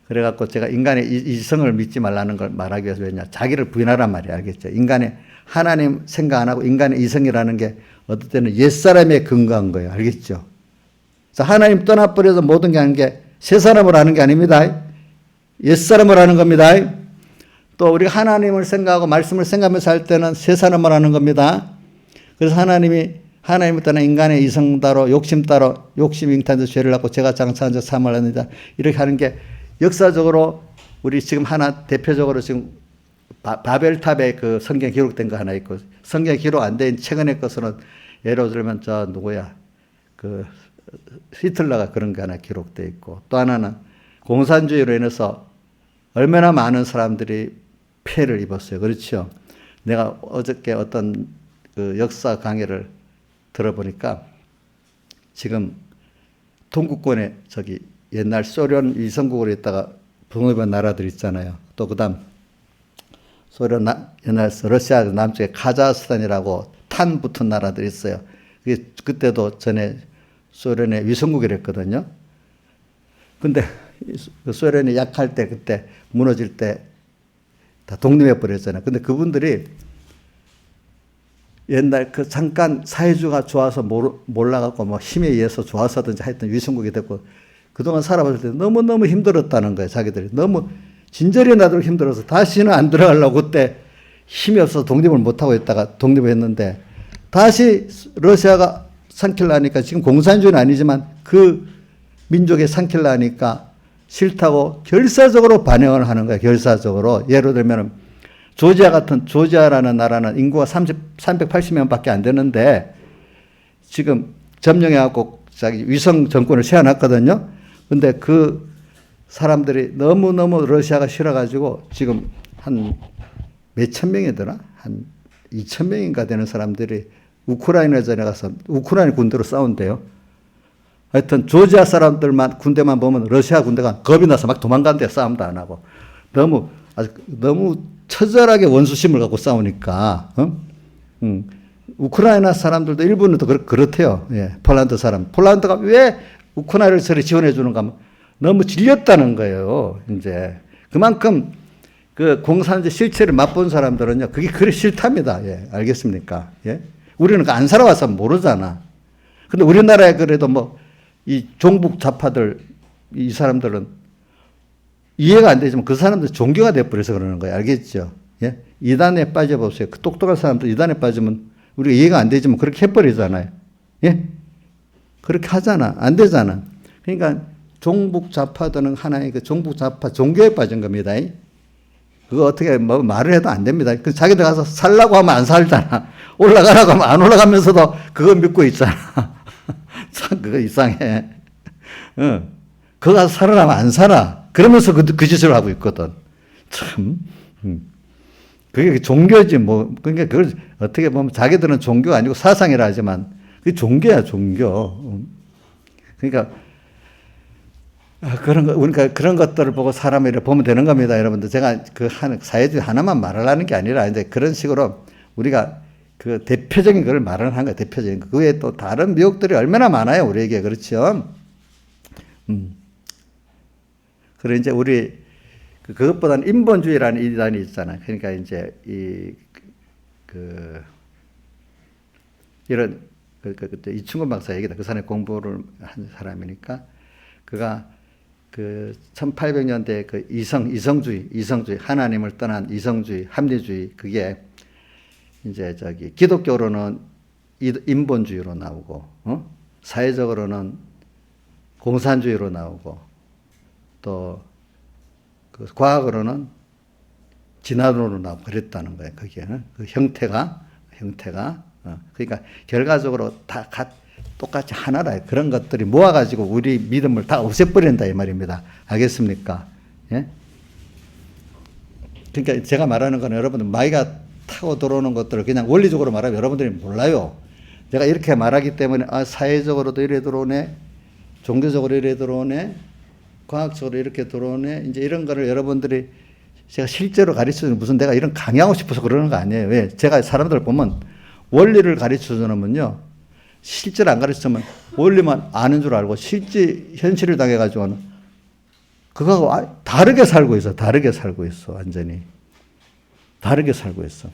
Speaker 1: 그래갖고 제가 인간의 이성을 믿지 말라는 걸 말하기 위해서 왜냐 자기를 부인하란 말이야. 알겠죠? 인간의 하나님 생각 안 하고 인간의 이성이라는 게 어떨 때는 옛사람에 근거한 거예요. 알겠죠? 하나님 떠나버려서 모든 게 하는 게 새 사람을 하는 게 아닙니다. 옛사람을 하는 겁니다. 또 우리가 하나님을 생각하고 말씀을 생각하면서 할 때는 새 사람을 하는 겁니다. 그래서 하나님을 떠나 인간의 이성 따로 욕심 따로 욕심 잉타해서 죄를 낳고 제가 장차한 자 사함을 합니다. 이렇게 하는 게 역사적으로 우리 지금 하나 대표적으로 지금 바벨탑에 그 성경 기록된 거 하나 있고 성경 기록 안 된 최근의 것으로는 예를 들면 저 누구야 그 히틀러가 그런 게 하나 기록돼 있고 또 하나는 공산주의로 인해서 얼마나 많은 사람들이 피해를 입었어요. 그렇죠? 내가 어저께 어떤 그 역사 강의를 들어보니까 지금 동구권에 저기 옛날 소련 위성국으로 있다가 분업한 나라들 있잖아요. 또 그다음 소련 옛날 러시아 남쪽에 카자흐스탄이라고 탄 붙은 나라들이 있어요. 그때도 전에 소련의 위성국이랬거든요. 근데 소련이 약할 때 그때 무너질 때 다 독립해 버렸잖아요. 근데 그분들이 옛날 그 잠깐 사회주가 좋아서 몰라갖고 뭐 힘에 의해서 좋아서든지 하여튼 위성국이 됐고 그동안 살아봤을 때 너무너무 힘들었다는 거예요. 자기들이 너무 진절이 나도록 힘들어서 다시는 안 들어가려고 그때 힘이 없어서 독립을 못하고 있다가 독립을 했는데 다시 러시아가 삼킬라니까 지금 공산주의는 아니지만 그 민족의 삼킬라니까 싫다고 결사적으로 반영을 하는 거예요. 결사적으로. 예를 들면 조지아라는 나라는 인구가 380명밖에 안 되는데 지금 점령해갖고 자기 위성 정권을 세워놨거든요. 근데 그 사람들이 너무너무 러시아가 싫어가지고 지금 한 몇천 명이더라? 한 2천 명인가 되는 사람들이 우크라이나전에 가서 우크라이나 군대로 싸운대요. 하여튼 조지아 사람들만 군대만 보면 러시아 군대가 겁이 나서 막 도망간대요. 싸움도 안 하고. 너무 처절하게 원수심을 갖고 싸우니까. 우크라이나 사람들도 일부는 또 그렇대요. 예, 폴란드 사람. 폴란드가 왜 우크라이나를 저리 지원해 주는가 하면 너무 질렸다는 거예요. 이제 그만큼 그 공산주의 실체를 맛본 사람들은요, 그게 그리 싫답니다. 예, 알겠습니까? 예, 우리는 안 살아와서 모르잖아. 근데 우리나라에 그래도 뭐 이 종북 좌파들 이 사람들은 이해가 안 되지만 그 사람들 종교가 돼버려서 그러는 거예요. 알겠죠? 예, 이단에 빠져보세요. 그 똑똑한 사람들 이단에 빠지면 우리가 이해가 안 되지만 그렇게 해버리잖아요. 예, 그렇게 하잖아. 안 되잖아. 그러니까 종북 좌파들은 하나의 그 종북 좌파 종교에 빠진 겁니다. 그거 어떻게 뭐 말을 해도 안 됩니다. 그 자기들 가서 살라고 하면 안 살잖아. 올라가라고 하면 안 올라가면서도 그거 믿고 있잖아. 참 그거 이상해. 그거 가서 살아라면 안 살아. 그러면서 그 짓을 하고 있거든. 참. 그게 종교지 뭐. 그러니까 그걸 어떻게 보면 자기들은 종교가 아니고 사상이라 하지만 그게 종교야, 종교. 그러니까 그런 거, 우리가 그런 것들을 보고 사람을 이렇게 보면 되는 겁니다, 여러분들. 제가 그 사회주의 하나만 말하려는 게 아니라 이제 그런 식으로 우리가 그 대표적인 걸 말을 하는 거예요, 대표적인 거. 그 외에 또 다른 미혹들이 얼마나 많아요, 우리에게. 그렇죠? 그리고 이제 우리 그것보다는 인본주의라는 이단이 있잖아요. 그러니까 이제 이런 그때 이충근 박사 얘기다. 그 사람이 공부를 한 사람이니까 그가 그 1800년대 그 이성주의 하나님을 떠난 이성주의, 합리주의 그게 이제 저기 기독교로는 인본주의로 나오고 사회적으로는 공산주의로 나오고 또 그 과학으로는 진화론으로 나오고 그랬다는 거예요. 거기에는 그 형태가 그러니까 결과적으로 다 똑같이 하나라. 그런 것들이 모아가지고 우리 믿음을 다 없애버린다 이 말입니다. 알겠습니까? 예? 그러니까 제가 말하는 건 여러분들 마이가 타고 들어오는 것들을 그냥 원리적으로 말하면 여러분들이 몰라요. 제가 이렇게 말하기 때문에 사회적으로도 이래 들어오네, 종교적으로 이래 들어오네, 과학적으로 이렇게 들어오네. 이제 이런 거를 여러분들이 제가 실제로 가르쳐주는 무슨 내가 이런 강의하고 싶어서 그러는 거 아니에요. 왜? 제가 사람들 보면 원리를 가르쳐주면요. 실제로 안 가르치면 원리만 아는 줄 알고 실제 현실을 당해가지고는 그거하고 다르게 살고 있어. 다르게 살고 있어. 완전히. 다르게 살고 있어.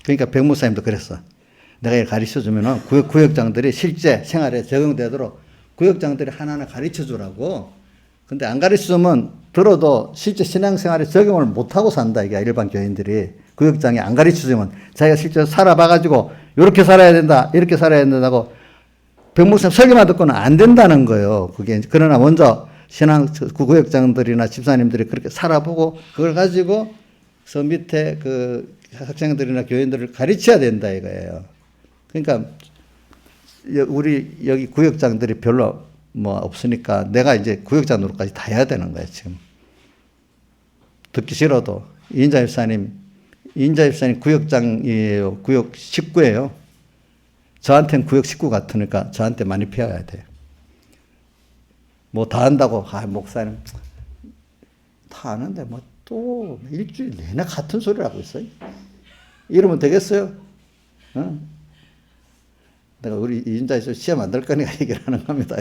Speaker 1: 그러니까 백무사님도 그랬어. 내가 이걸 가르쳐주면 구역장들이 실제 생활에 적용되도록 구역장들이 하나하나 가르쳐주라고. 근데 안 가르쳐주면 들어도 실제 신앙생활에 적용을 못하고 산다. 이게 일반 교인들이. 구역장이 안 가르쳐주면 자기가 실제로 살아봐가지고 이렇게 살아야 된다. 이렇게 살아야 된다고 백목사님 설교만 듣고는 안 된다는 거예요. 그게. 그러나 먼저 구역장들이나 집사님들이 그렇게 살아보고 그걸 가지고 저 밑에 그 학생들이나 교인들을 가르쳐야 된다 이거예요. 그러니까 우리 여기 구역장들이 별로 뭐 없으니까 내가 이제 구역장 노릇까지 다 해야 되는 거예요, 지금. 듣기 싫어도. 이인자 집사님 구역장이에요. 구역 식구예요. 저한테는 구역 식구 같으니까 저한테 많이 피해야 돼요. 뭐 다 한다고, 목사님 다 아는데 뭐 또 일주일 내내 같은 소리를 하고 있어요. 이러면 되겠어요? 내가 우리 이인자에서 시험 안 될 거니까 얘기를 하는 겁니다.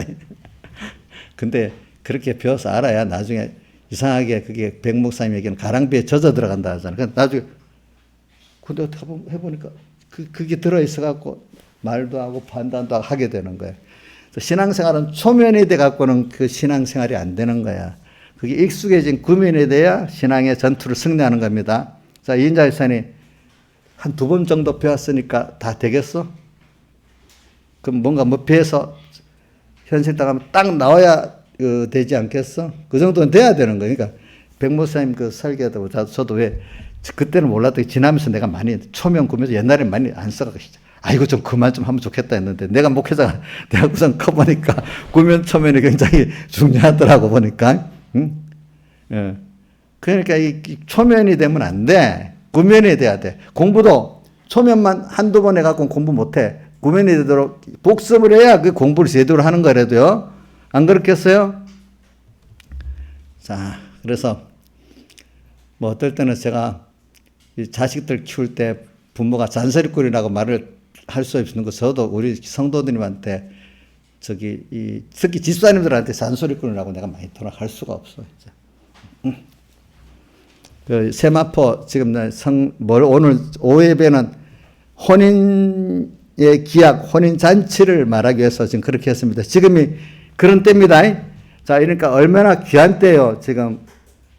Speaker 1: 근데 그렇게 배워서 알아야 나중에 이상하게 그게 백 목사님에게는 가랑비에 젖어 들어간다 하잖아요. 그러니까 나중에 근데 어떻게 해보니까 그게 들어있어갖고 말도 하고 판단도 하게 되는 거예요. 신앙생활은 초면이 돼갖고는 그 신앙생활이 안 되는 거야. 그게 익숙해진 구면이 돼야 신앙의 전투를 승리하는 겁니다. 자, 이인자 일산이 한 2번 정도 배웠으니까 다 되겠어? 그럼 뭔가 뭐 배워서 현실 나가면 딱 나와야 되지 않겠어? 그 정도는 돼야 되는 거예요. 그러니까 백목사님 그 설계도 저도 왜 그때는 몰랐더니 지나면서 내가 많이 초면 구면서 옛날에 많이 안 써가지고 이거 좀 그만 좀 하면 좋겠다 했는데 내가 목회자가 대학구장 커보니까 구면 초면이 굉장히 중요하더라고 보니까. 응? 예. 그러니까 이 초면이 되면 안 돼. 구면이 돼야 돼. 공부도 초면만 한두 번 해갖고 공부 못해. 구면이 되도록 복습을 해야 그 공부를 제대로 하는 거라도요. 안 그렇겠어요? 자, 그래서 뭐 어떨 때는 제가 이 자식들 키울 때 부모가 잔소리꾼이라고 말을 할 수 없는 거 저도 우리 성도들님한테 특히 집사님들한테 잔소리꾼이라고 내가 많이 토락할 수가 없어. 그 세마포 지금 오늘 오후 예배는 혼인의 기약, 혼인 잔치를 말하기 위해서 지금 그렇게 했습니다. 지금이 그런 때입니다. 자, 그러니까 얼마나 귀한 때요. 지금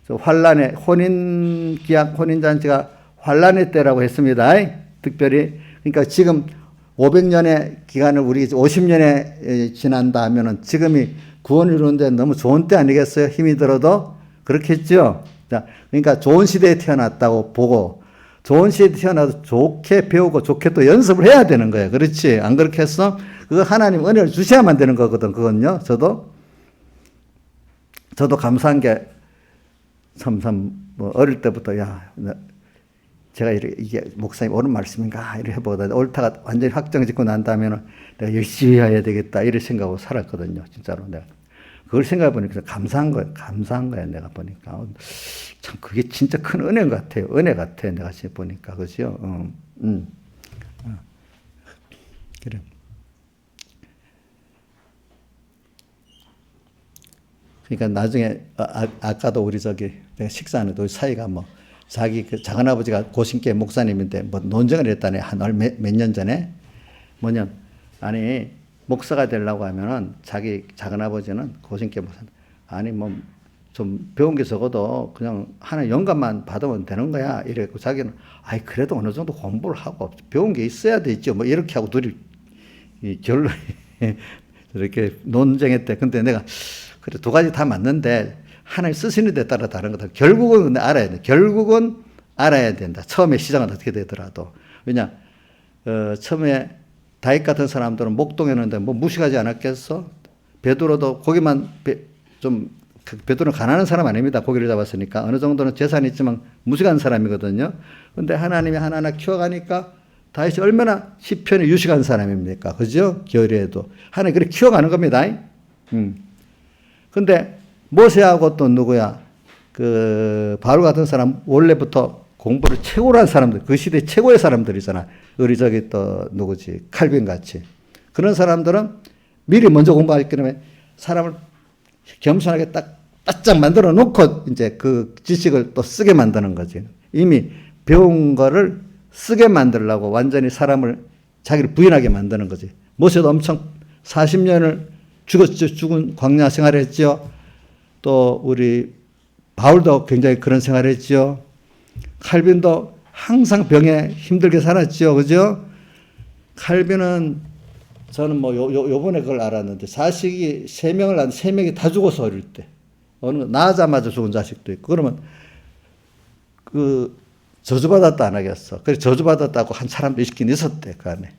Speaker 1: 환란의 혼인 기약, 혼인 잔치가 환란의 때라고 했습니다. 특별히 그러니까 지금 500년의 기간을 우리 50년에 지난다 하면은 지금이 구원을 이루는데 너무 좋은 때 아니겠어요? 힘이 들어도 그렇겠죠. 자, 그러니까 좋은 시대에 태어났다고 보고 좋은 시대에 태어나서 좋게 배우고 좋게 또 연습을 해야 되는 거예요. 그렇지? 안 그렇게 했어? 그거 하나님 은혜를 주셔야만 되는 거거든. 그건요. 저도 감사한 게 뭐 어릴 때부터 제가 이게 목사님 옳은 말씀인가 이렇게 해보다 옳다가 완전히 확정 짓고 난 다음에는 내가 열심히 해야 되겠다 이런 생각하고 살았거든요. 진짜로 내가 그걸 생각해 보니까 감사한 거예요. 내가 보니까 참 그게 진짜 큰 은혜 같아요. 은혜 같아요. 내가 지금 보니까 그죠? 그래. 그러니까 나중에 아까도 우리 내가 식사하는데 우리 사이가 뭐 자기 그 작은아버지가 고신께 목사님인데 뭐 논쟁을 했다네. 몇 년 전에 아니 목사가 되려고 하면은 자기 작은아버지는 고신께 목사 아니 뭐 좀 배운 게 적어도 그냥 하나 영감만 받으면 되는 거야 이랬고 자기는 아이 그래도 어느 정도 공부를 하고 배운 게 있어야 되죠 뭐 이렇게 하고 둘이 결론이 이렇게 논쟁했대. 근데 내가 그래 두 가지 다 맞는데 하나님 쓰시는 데 따라 다른 거다. 결국은 근데 알아야 돼. 결국은 알아야 된다. 처음에 시작은 어떻게 되더라도. 왜냐 처음에 다윗 같은 사람들은 목동했는데 뭐 무식하지 않았겠어? 베드로도 고기만 베드로는 가난한 사람 아닙니다. 고기를 잡았으니까 어느 정도는 재산이 있지만 무식한 사람이거든요. 근데 하나님이 하나하나 키워가니까 다윗이 얼마나 시편에 유식한 사람입니까? 그죠? 겨울에도 하나님 그렇게 키워가는 겁니다. 근데 모세하고 또 누구야? 그 바울 같은 사람 원래부터 공부를 최고로 한 사람들, 그 시대 최고의 사람들이잖아. 우리 저기 또 누구지? 칼빈 같이. 그런 사람들은 미리 먼저 공부하기 때문에 사람을 겸손하게 딱 바짝 만들어 놓고 이제 그 지식을 또 쓰게 만드는 거지. 이미 배운 거를 쓰게 만들려고 완전히 사람을 자기를 부인하게 만드는 거지. 모세도 엄청 40년을 죽은 광야 생활을 했죠. 또 우리 바울도 굉장히 그런 생활을 했죠. 칼빈도 항상 병에 힘들게 살았죠. 그죠? 칼빈은 저는 뭐 요번에 그걸 알았는데 자식이 3명을 낳았는데 3명이 다 죽어서 어릴 때. 낳자마자 죽은 자식도 있고. 그러면 저주받았다 안 하겠어. 그래서 저주받았다고 한 사람도 있긴 있었대. 그 안에.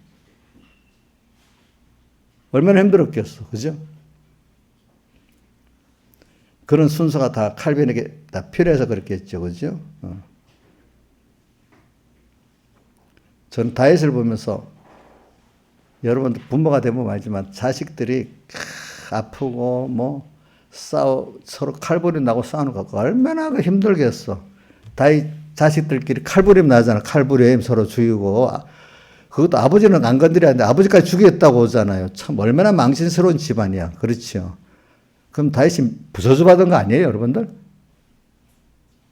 Speaker 1: 얼마나 힘들었겠어. 그죠? 그런 순서가 다 칼빈에게 다 필요해서 그랬겠죠. 그죠? 저는 다윗을 보면서 여러분들 부모가 되면 알지만 자식들이 아프고 뭐 서로 칼부림 나고 싸우는 거 얼마나 힘들겠어. 다윗 자식들끼리 칼부림 나잖아. 칼부림 서로 죽이고 그것도 아버지는 안 건드렸는데 아버지까지 죽이겠다고 오잖아요. 참 얼마나 망신스러운 집안이야. 그렇죠. 그럼 다윗이 저주받은 거 아니에요, 여러분들?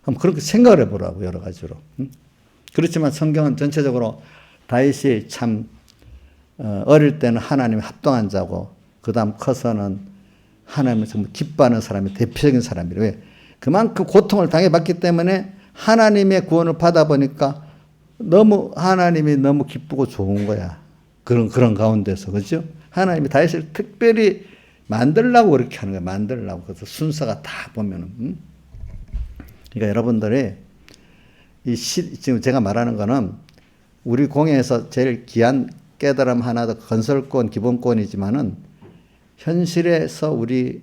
Speaker 1: 한번 그렇게 생각을 해보라고 여러 가지로. 그렇지만 성경은 전체적으로 다윗이 참 어릴 때는 하나님이 합당한 자고 그 다음 커서는 하나님을 정말 기뻐하는 사람이 대표적인 사람이래요. 왜? 그만큼 고통을 당해봤기 때문에 하나님의 구원을 받아보니까 하나님이 너무 기쁘고 좋은 거야. 그런 가운데서. 그죠? 하나님이 다윗을 특별히 만들려고 그렇게 하는 거야. 만들려고. 그래서 순서가 다 보면은. 그러니까 여러분들이 지금 제가 말하는 거는 우리 공예에서 제일 귀한 깨달음 하나도 건설권, 기본권이지만은 현실에서 우리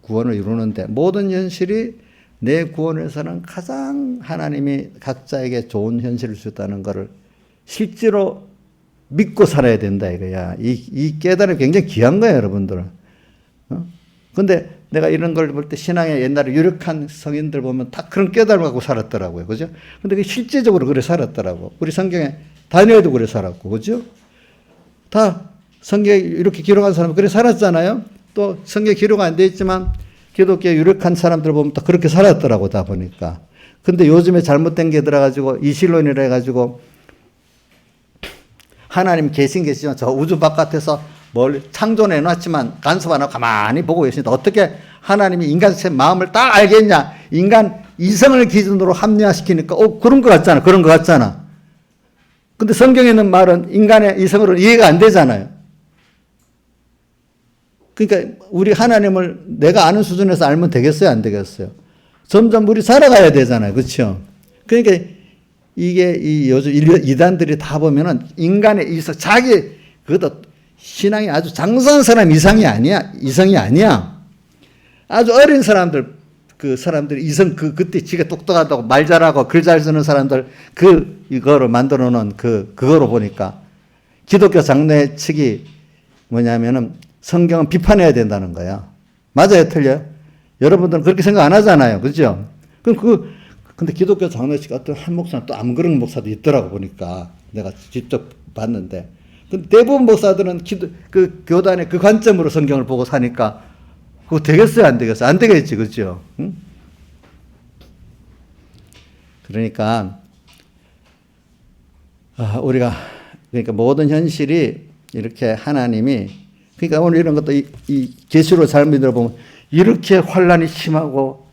Speaker 1: 구원을 이루는데 모든 현실이 내 구원에서는 가장 하나님이 각자에게 좋은 현실을 주셨다는 것을 실제로 믿고 살아야 된다 이거야. 이 깨달음이 굉장히 귀한 거야, 여러분들. 근데 내가 이런 걸 볼 때 신앙의 옛날에 유력한 성인들 보면 다 그런 깨달음을 갖고 살았더라고요. 그죠? 근데 실제적으로 그래 살았더라고. 우리 성경에 다니엘도 그래 살았고, 그죠? 다 성경에 이렇게 기록한 사람은 그래 살았잖아요. 또 성경에 기록 안 돼 있지만 기독교 유력한 사람들 보면 또 그렇게 살았더라고, 다 보니까. 근데 요즘에 잘못된 게 들어가지고 이실론이라 해가지고 하나님 계시지만 저 우주 바깥에서 뭘 창조해 놨지만 간섭 안 하고 가만히 보고 계신다. 어떻게 하나님이 인간 마음을 딱 알겠냐? 인간 이성을 기준으로 합리화시키니까 그런 것 같잖아. 그런 것 같잖아. 근데 성경에 있는 말은 인간의 이성으로는 이해가 안 되잖아요. 그러니까 우리 하나님을 내가 아는 수준에서 알면 되겠어요? 안 되겠어요? 점점 우리 살아가야 되잖아요. 그렇죠? 그러니까 이게 요즘 이단들이 다 보면은 인간의 이성, 그것도 신앙이 아주 장성한 사람 이성이 아니야. 아주 어린 사람들, 그 사람들이 그때 지가 똑똑하다고 말 잘하고 글 잘 쓰는 사람들 이거를 만들어 놓은 그거로 보니까 기독교 장로회 측이 뭐냐면은 성경은 비판해야 된다는 거야. 맞아요, 틀려요? 여러분들은 그렇게 생각 안 하잖아요. 그죠? 근데 기독교 장로회 측 어떤 한 목사는 또 안 그런 목사도 있더라고 보니까 내가 직접 봤는데. 근데 대부분 목사들은 그 교단의 그 관점으로 성경을 보고 사니까 그거 되겠어요, 안 되겠어요? 안 되겠지, 그죠? 응? 그러니까, 그러니까 모든 현실이 이렇게 하나님이, 그러니까 오늘 이런 것도 이 계시로 잘 들어보면 이렇게 환란이 심하고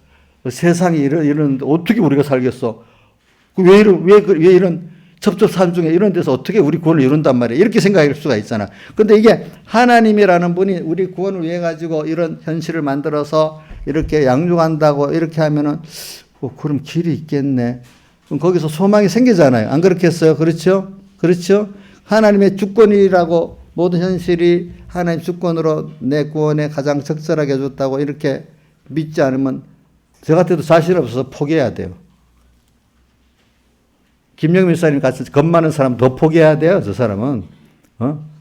Speaker 1: 세상이 이러는데 어떻게 우리가 살겠어? 왜 이런 첩첩산 중에 이런 데서 어떻게 우리 구원을 이룬단 말이야. 이렇게 생각할 수가 있잖아. 근데 이게 하나님이라는 분이 우리 구원을 위해 가지고 이런 현실을 만들어서 이렇게 양육한다고 이렇게 하면은, 그럼 길이 있겠네. 그럼 거기서 소망이 생기잖아요. 안 그렇겠어요? 그렇죠? 그렇죠? 하나님의 주권이라고 모든 현실이 하나님 주권으로 내 구원에 가장 적절하게 해줬다고 이렇게 믿지 않으면 저 같아도 자신 없어서 포기해야 돼요. 김영민 목사님 같이 겁 많은 사람 더 포기해야 돼요, 저 사람은.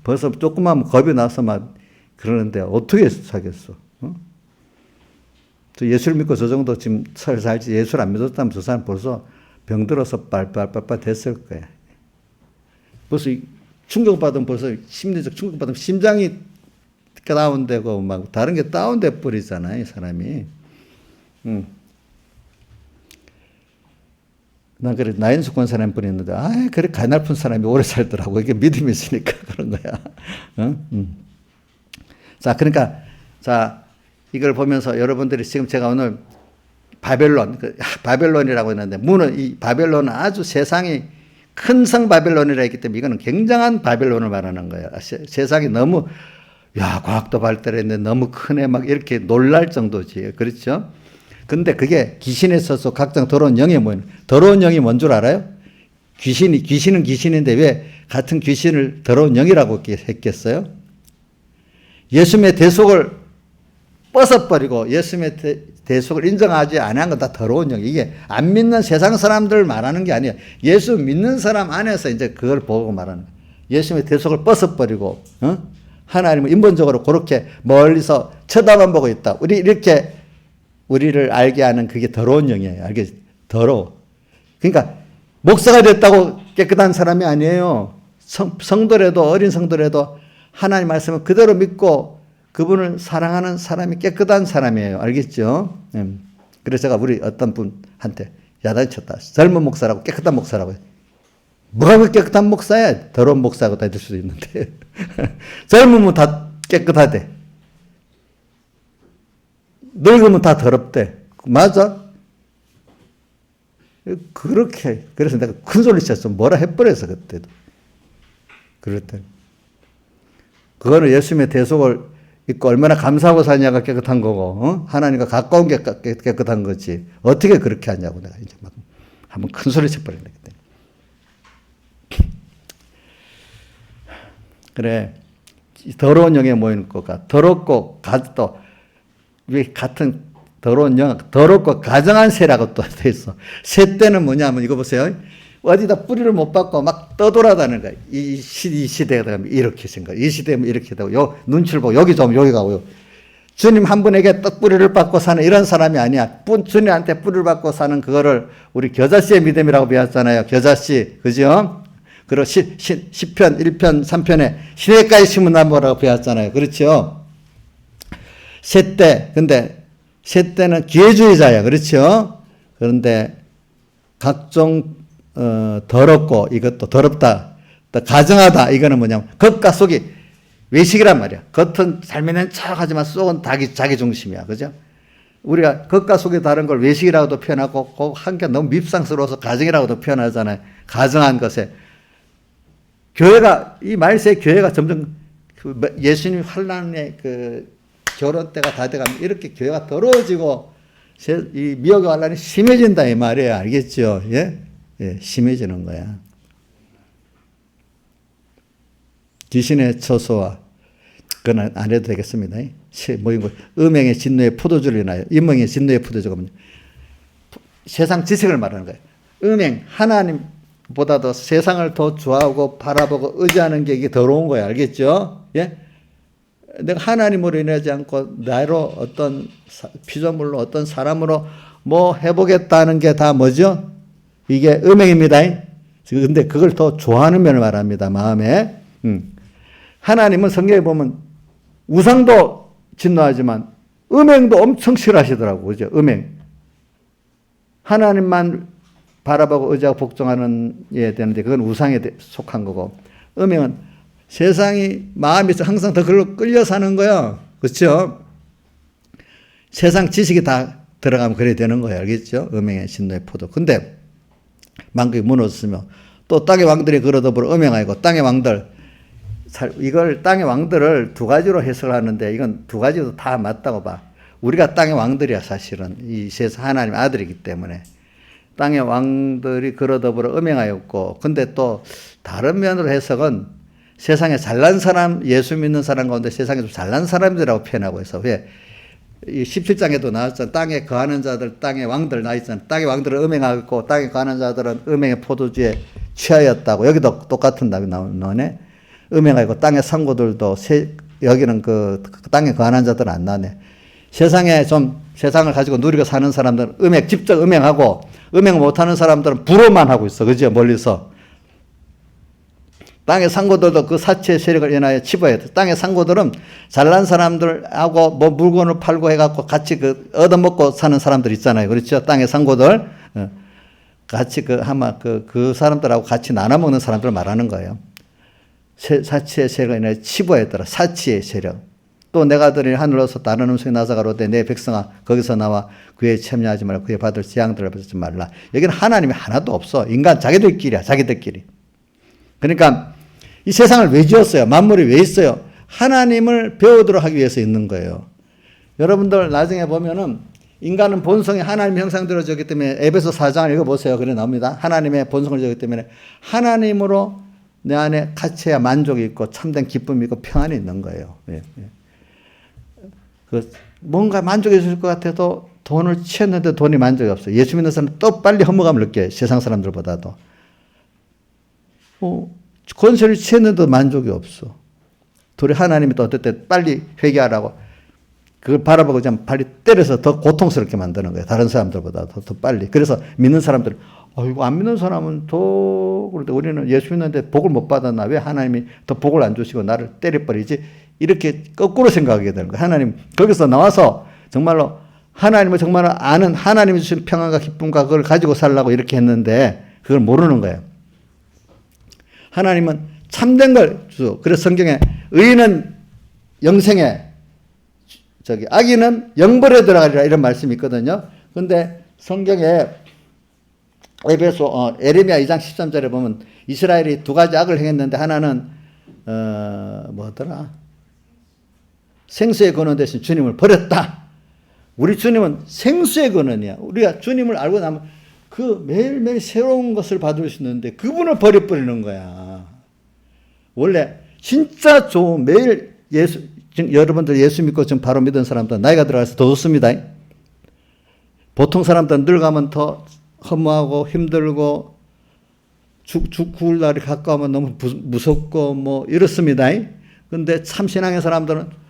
Speaker 1: 벌써 조금만 겁이 나서 막 그러는데 어떻게 사겠어? 저 예수를 믿고 저 정도 지금 살지 예수를 안 믿었다면 저 사람 벌써 병들어서 빨빨빨빨 됐을 거야. 벌써 충격받으면 벌써 심리적 충격받으면 심장이 다운되고 막 다른 게 다운돼 버리잖아요, 이 사람이. 난 그래 나인숙 권사님 분이 있는데 그래 가냘픈 사람이 오래 살더라고. 이게 믿음이 있으니까 그런 거야. 자, 그러니까 자 이걸 보면서 여러분들이 지금 제가 오늘 바벨론이라고 했는데 이 바벨론은 아주 세상이 큰 성 바벨론이라 했기 때문에 이거는 굉장한 바벨론을 말하는 거예요. 세상이 너무 과학도 발달했는데 너무 크네 막 이렇게 놀랄 정도지. 그렇죠? 근데 그게 귀신에 있어서 각종 더러운 영이 뭐예요? 더러운 영이 뭔 줄 알아요? 귀신은 귀신인데 왜 같은 귀신을 더러운 영이라고 했겠어요? 예수님의 대속을 벗어버리고 예수님의 대속을 인정하지 않은 건 다 더러운 영. 이게 안 믿는 세상 사람들 말하는 게 아니에요. 예수 믿는 사람 안에서 이제 그걸 보고 말하는 거예요. 예수님의 대속을 벗어버리고, 하나님은 인본적으로 그렇게 멀리서 쳐다만 보고 있다. 우리를 알게 하는 그게 더러운 영이에요. 알겠지? 더러워. 그러니까, 목사가 됐다고 깨끗한 사람이 아니에요. 성도라도, 어린 성도라도 하나님 말씀을 그대로 믿고 그분을 사랑하는 사람이 깨끗한 사람이에요. 알겠죠? 그래서 제가 우리 어떤 분한테 야단쳤다. 젊은 목사라고 깨끗한 목사라고. 뭐가 그 깨끗한 목사야? 더러운 목사가 될 수도 있는데. 젊으면 다 깨끗하대. 늙으면 다 더럽대. 맞아? 그렇게. 그래서 내가 큰 소리 쳤어. 뭐라 해버려서 그때도. 그럴 때. 그거는 예수님의 대속을 있고 얼마나 감사하고 사냐가 깨끗한 거고, 하나님과 가까운 게 깨끗한 거지. 어떻게 그렇게 하냐고 내가 이제 막 한번 큰 소리 쳐버렸네, 그때. 그래. 더러운 영에 모이는 거가 더럽고 또 왜 같은 더러운 영, 더럽고 가정한 새라고 또 돼 있어. 새 때는 뭐냐면 이거 보세요. 어디다 뿌리를 못 받고 막 떠돌아다니는 거야. 이 시대가 되면 이렇게 생각. 이 시대면 이렇게 되고, 눈치를 보고 여기 좀 여기 가고요. 주님 한 분에게 떡 뿌리를 받고 사는 이런 사람이 아니야. 주님한테 뿌리를 받고 사는 그거를 우리 겨자씨의 믿음이라고 배웠잖아요. 겨자씨. 그죠? 그리고 시편 1편, 3편에 시냇가에 심은 나무라고 배웠잖아요. 그렇죠? 근데 셋대는 기회주의자야. 그렇죠? 그런데 각종 더럽고 이것도 더럽다. 또 가정하다. 이거는 뭐냐면 겉과 속이 외식이란 말이야. 겉은 잘 믿는 척하지만 속은 자기 중심이야. 그죠? 우리가 겉과 속이 다른 걸 외식이라고도 표현하고 한 게 너무 밉상스러워서 가정이라고도 표현하잖아요. 가정한 것에 교회가 이 말세 교회가 점점 예수님 환란의 결혼 때가 다 돼가면 이렇게 교회가 더러워지고 이 미혹의 환란이 심해진다 이 말이에요. 알겠죠? 예, 심해지는 거야. 귀신의 처소와 그건 안 해도 되겠습니다. 음행의 진노의 포도주를 나요. 음행의 진노의 포도주가 뭐냐. 세상 지식을 말하는 거예요. 음행, 하나님보다도 세상을 더 좋아하고 바라보고 의지하는 게 이게 더러운 거예요. 알겠죠? 예? 내가 하나님으로 인하지 않고 나로 어떤 피조물로 어떤 사람으로 뭐 해보겠다는 게 다 뭐죠? 이게 음행입니다. 근데 그걸 더 좋아하는 면을 말합니다. 마음에. 하나님은 성경에 보면 우상도 진노하지만 음행도 엄청 싫어하시더라고요. 그죠? 음행. 하나님만 바라보고 의지하고 복종하는 예 되는데 그건 우상에 속한 거고 음행은 세상이 마음이 항상 더 그걸로 끌려 사는 거예요. 그렇죠? 세상 지식이 다 들어가면 그래 되는 거예요. 알겠죠? 음행의 진노의 포도. 근데 만국이 무너졌으며 또 땅의 왕들이 그러더불어 음행하고 땅의 왕들 이걸 땅의 왕들을 두 가지로 해석을 하는데 이건 두 가지도 다 맞다고 봐. 우리가 땅의 왕들이야 사실은. 이 세상 하나님의 아들이기 때문에. 땅의 왕들이 그러더불어 음행하였고 근데 또 다른 면으로 해석은 세상에 잘난 사람 예수 믿는 사람 가운데 세상에 좀 잘난 사람들이라고 표현하고 있어. 왜? 이 17장에도 나왔잖아. 땅에 거하는 자들 땅의 왕들 나있잖아. 땅의 왕들은 음행하였고 땅에 거하는 자들은 음행의 포도주에 취하였다고. 여기도 똑같은 답이 나오네. 음행하고 땅의 상고들도 여기는 그 땅에 거하는 자들은 안 나네. 세상에 좀 세상을 가지고 누리고 사는 사람들은 직접 음행하고 음행 못하는 사람들은 부러만 하고 있어. 그죠? 멀리서. 땅의 상고들도 그 사치의 세력을 인하여 치부해야 돼. 땅의 상고들은 잘난 사람들하고 뭐 물건을 팔고 해갖고 같이 얻어먹고 사는 사람들 있잖아요. 그렇죠? 땅의 상고들. 같이 그 사람들하고 같이 나눠먹는 사람들을 말하는 거예요. 사치의 세력을 인하여 치부했더라. 사치의 세력. 또 내가 들으니 하늘로서 다른 음성이 나서 가로되 내 백성아 거기서 나와 그에 참여하지 말라. 그에 받을 재앙들을 받지 말라. 여기는 하나님이 하나도 없어. 인간 자기들끼리야. 자기들끼리. 그러니까 이 세상을 왜 지었어요? 만물이 왜 있어요? 하나님을 배우도록 하기 위해서 있는 거예요. 여러분들 나중에 보면은 인간은 본성이 하나님 형상대로 지었기 때문에 에베소 4장을 읽어보세요. 그래 나옵니다. 하나님의 본성을 지었기 때문에 하나님으로 내 안에 가치야 만족이 있고 참된 기쁨이 있고 평안이 있는 거예요. 예, 예. 뭔가 만족해 줄 것 같아도 돈을 취했는데 돈이 만족이 없어요. 예수 믿는 사람은 또 빨리 허무감을 느껴요. 세상 사람들보다도. 권세를 취했는데도 만족이 없어. 둘이 하나님이 또 어떨 때 빨리 회개하라고 그걸 바라보고 그냥 빨리 때려서 더 고통스럽게 만드는 거예요. 다른 사람들보다 더 빨리. 그래서 믿는 사람들은 이거 안 믿는 사람은 더 그런데 우리는 예수 믿는데 복을 못 받았나? 왜 하나님이 더 복을 안 주시고 나를 때려버리지? 이렇게 거꾸로 생각하게 되는 거예요. 하나님 거기서 나와서 정말로 하나님을 정말 아는 하나님이 주신 평안과 기쁨과 그걸 가지고 살라고 이렇게 했는데 그걸 모르는 거예요. 하나님은 참된 걸 주소. 그래서 성경에 의인은 영생에 악인은 영벌에 들어가리라 이런 말씀이 있거든요. 그런데 성경에 에레미야 2장 13절에 보면 이스라엘이 두 가지 악을 행했는데 하나는 뭐더라? 생수의 근원 대신 주님을 버렸다. 우리 주님은 생수의 근원이야. 우리가 주님을 알고 나면 그 매일매일 새로운 것을 받을 수 있는데 그분을 버려버리는 거야. 원래 진짜 좋은 매일 여러분들 예수 믿고 지금 바로 믿은 사람들 나이가 들어가서 더 좋습니다. 보통 사람들은 늙어가면 더 허무하고 힘들고 죽을 날이 가까우면 너무 무섭고 뭐 이렇습니다. 그런데 참 신앙의 사람들은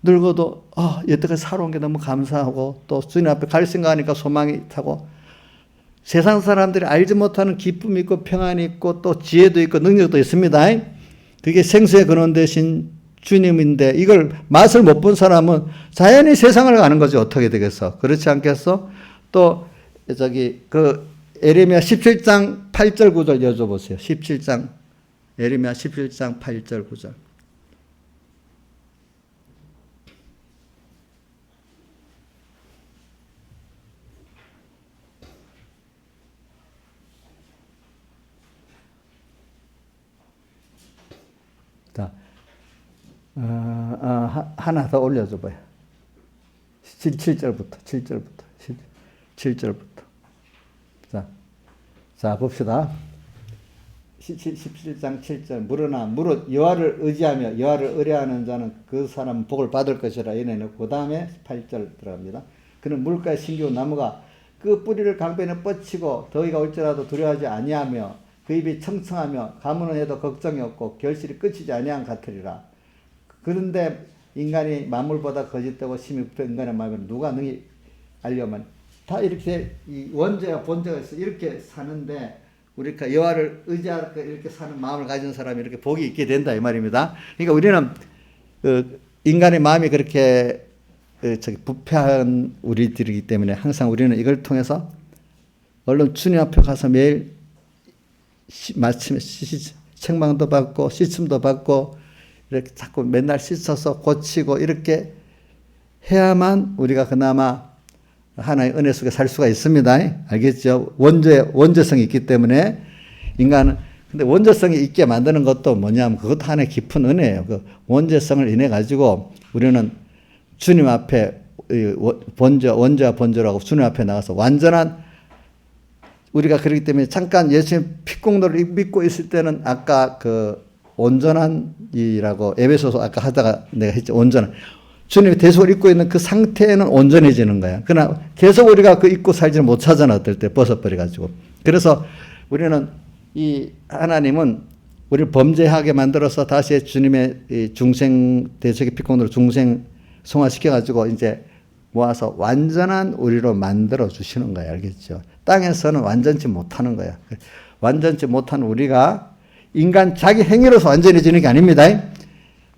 Speaker 1: 늙어도 여태까지 살아온 게 너무 감사하고 또 주님 앞에 갈 생각하니까 소망이 타고 세상 사람들이 알지 못하는 기쁨이 있고 평안이 있고 또 지혜도 있고 능력도 있습니다. 그게 생수의 근원 되신 주님인데 이걸 맛을 못 본 사람은 자연히 세상을 가는 거지 어떻게 되겠어? 그렇지 않겠어? 또 에레미야 17장 8절 9절 여쭤보세요. 17장 에레미야 17장 8절 9절. 자, 하나 더 올려줘봐요. 7절부터. 자, 봅시다. 17장 7절 무릇 여호와를 의지하며 여호와를 의뢰하는 자는 그 사람은 복을 받을 것이라 이래 놓고 그 다음에 8절 들어갑니다. 그는 물가에 심기고 나무가 그 뿌리를 강변에 뻗치고 더위가 올지라도 두려워하지 아니하며 그 입이 청청하며 가무는 해도 걱정이 없고 결실이 끝이지 아니한 같으리라. 그런데 인간이 만물보다 거짓되고 심히 부패한 인간의 마음을 누가 능히 알려면 다 이렇게 이 원죄와 본죄가 있어 이렇게 사는데 우리가 여호와를 의지할 이렇게 사는 마음을 가진 사람이 이렇게 복이 있게 된다 이 말입니다. 그러니까 우리는 인간의 마음이 그렇게 부패한 우리들이기 때문에 항상 우리는 이걸 통해서 얼른 주님 앞에 가서 매일 마침에 책망도 받고 씻음도 받고 이렇게 자꾸 맨날 씻어서 고치고 이렇게 해야만 우리가 그나마 하나의 은혜 속에 살 수가 있습니다. 알겠죠? 원죄성이 있기 때문에 인간은 근데 원죄성이 있게 만드는 것도 뭐냐면 그것도 하나의 깊은 은혜예요. 그 원죄성을 인해 가지고 우리는 주님 앞에 원죄와 본죄라고 주님 앞에 나가서 완전한 우리가 그렇기 때문에 잠깐 예수님 피공로를 믿고 있을 때는 아까 그 온전한이라고 에베소서 아까 하다가 내가 했죠. 온전한 주님의 대속을 입고 있는 그 상태에는 온전해지는 거야. 그러나 계속 우리가 그 입고 살지를 못하잖아. 어떨 때 벗어버려가지고. 그래서 우리는 이 하나님은 우리를 범죄하게 만들어서 다시 주님의 중생 대속의 피공로로 중생 성화시켜가지고 이제 모아서 완전한 우리로 만들어 주시는 거야. 알겠죠? 땅에서는 완전치 못하는 거야. 완전치 못한 우리가 인간 자기 행위로서 완전해지는 게 아닙니다.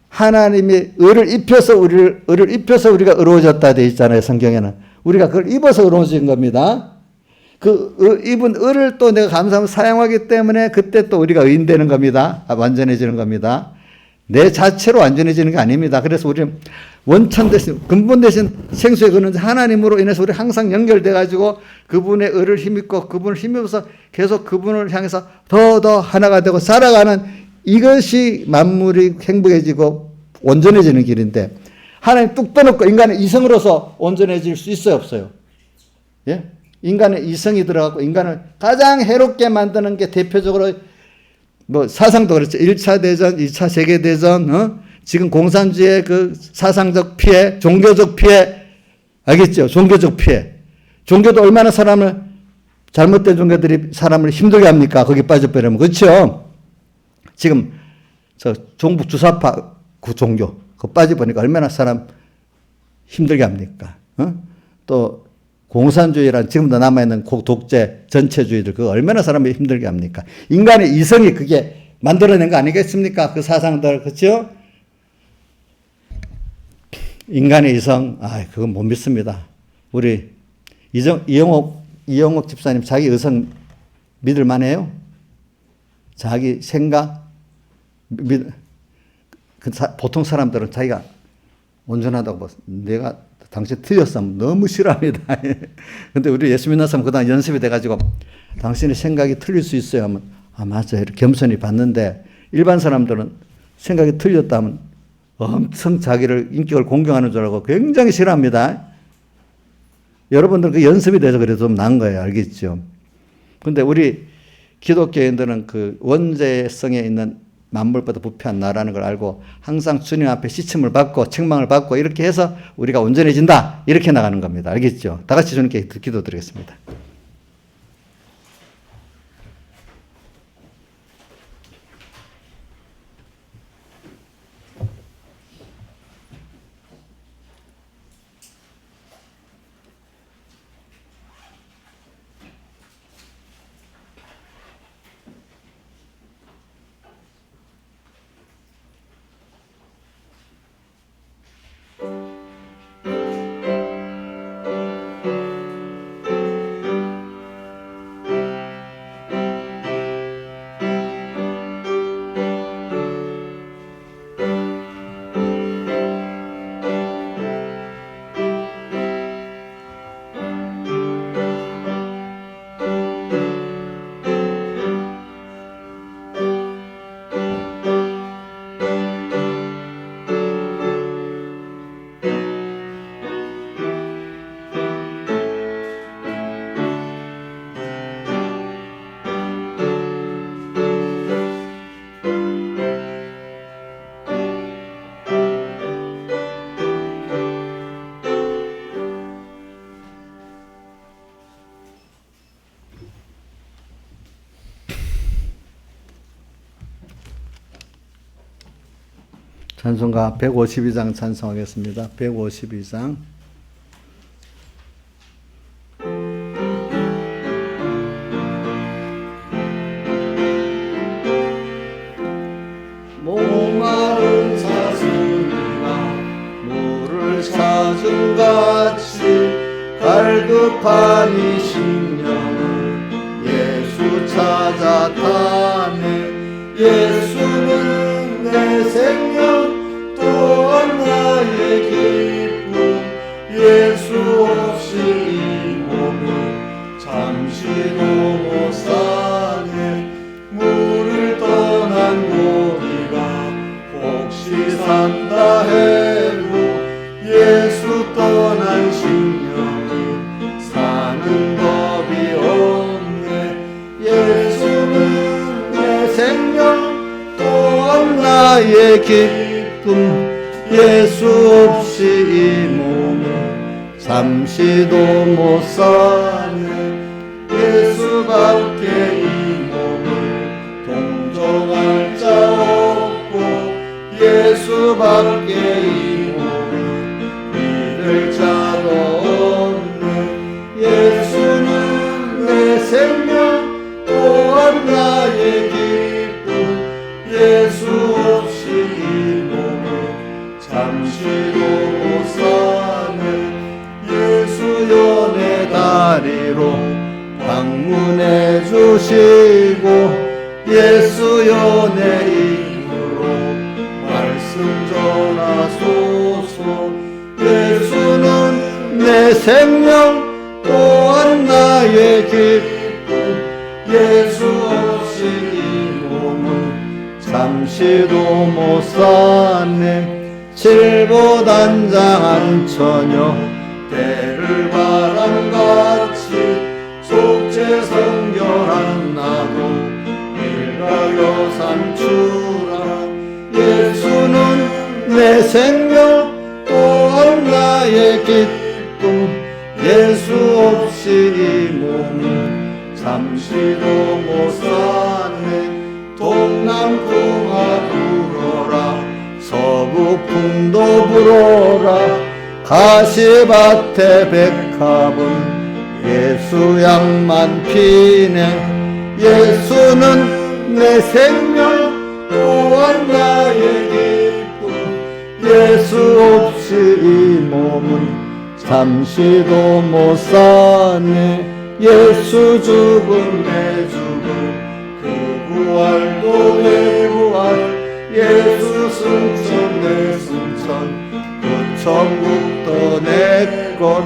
Speaker 1: 하나님이 의를 입혀서 의를 입혀서 우리가 의로워졌다 돼 있잖아요. 성경에는. 우리가 그걸 입어서 의로워진 겁니다. 그 입은 의를 또 내가 감사하면 사용하기 때문에 그때 또 우리가 의인되는 겁니다. 완전해지는 겁니다. 내 자체로 완전해지는 게 아닙니다. 그래서 우리는 원천 대신 근본 대신 생수의 근원 하나님으로 인해서 우리 항상 연결돼 가지고 그분의 의를 힘입고 그분을 힘입어서 계속 그분을 향해서 더 하나가 되고 살아가는 이것이 만물이 행복해지고 온전해지는 길인데 하나님 뚝 떠놓고 인간의 이성으로서 온전해질 수 있어요 없어요? 예? 인간의 이성이 들어가고 인간을 가장 해롭게 만드는 게 대표적으로 뭐 사상도 그렇죠. 1차 대전, 2차 세계대전, 지금 공산주의의 그 사상적 피해, 종교적 피해, 알겠죠? 종교적 피해. 종교도 얼마나 잘못된 종교들이 사람을 힘들게 합니까? 거기 빠져버리면. 그렇죠? 지금 저 종북 주사파 그 종교, 그거 빠져버리니까 얼마나 사람 힘들게 합니까? 또 공산주의란 지금도 남아있는 독재 전체주의들 그거 얼마나 사람을 힘들게 합니까? 인간의 이성이 그게 만들어낸 거 아니겠습니까? 그 사상들 그렇죠? 인간의 이성 그건 못 믿습니다. 우리 이영옥 집사님 자기 의성 믿을 만해요? 자기 생각 보통 사람들은 자기가 온전하다고 내가 당신 틀렸으면 너무 싫어합니다. 근데 우리 예수 믿는 사람 그다음 연습이 돼가지고 당신의 생각이 틀릴 수 있어요 하면 맞아 이렇게 겸손히 받는데 일반 사람들은 생각이 틀렸다 하면 엄청 자기를 인격을 공경하는 줄 알고 굉장히 싫어합니다. 여러분들 그 연습이 돼서 그래도 좀 나은 거예요. 알겠죠? 근데 우리 기독교인들은 그 원죄성에 있는 만물보다 부패한 나라는 걸 알고 항상 주님 앞에 시침을 받고 책망을 받고 이렇게 해서 우리가 온전해진다. 이렇게 나가는 겁니다. 알겠죠? 다 같이 주님께 기도드리겠습니다. 찬송가 152장 찬송하겠습니다. 152장. 목마른 사슴이가 물을 찾은 같이 갈급한 이 심령을 예수 찾아타네. 예수는 내 생명 또한 나의 기쁨. 예수 없이 이 몸을 잠시도 못 사네. 물을 떠난 고기가 혹시 산다 해도 예수 떠난 심령이 사는 법이 없네. 예수는 내 생명 또한 나의 기쁨. 예수 없이 이 몸을 잠시도 못 사네. 예수밖에 이 몸을 동정할 자 없고 예수밖에 이 몸을 믿을 자도 없네. 예수는 내 생명 또한 나의 기쁨. 예수 없이 이 몸을 잠시도 못 사네. 예수 연의 다리로 방문해 주시고 예수 연의 입으로 말씀 전하소서. 예수는 내 생명 또한 나의 기쁨. 예수 없이 이 몸을 잠시도 못 사네. 칠보단장한 처녀 때를 바람같이 속죄 성결한 나도 일가여 삼추라. 예수는 내 생명 또한 나의 기쁨. 예수 없이 이 몸을 잠시도 못 사네. 동남풍아 불어라 서부풍도 불어라. 가시밭에 백합은 예수 양만 피네. 예수는 내 생명 또한 나의 기쁨. 예수 없이 이 몸은 잠시도 못 사네. 예수 죽음 내 죽음 그 부활도 내 부활. 예수 승천 내 승천 그 천국도 내 것.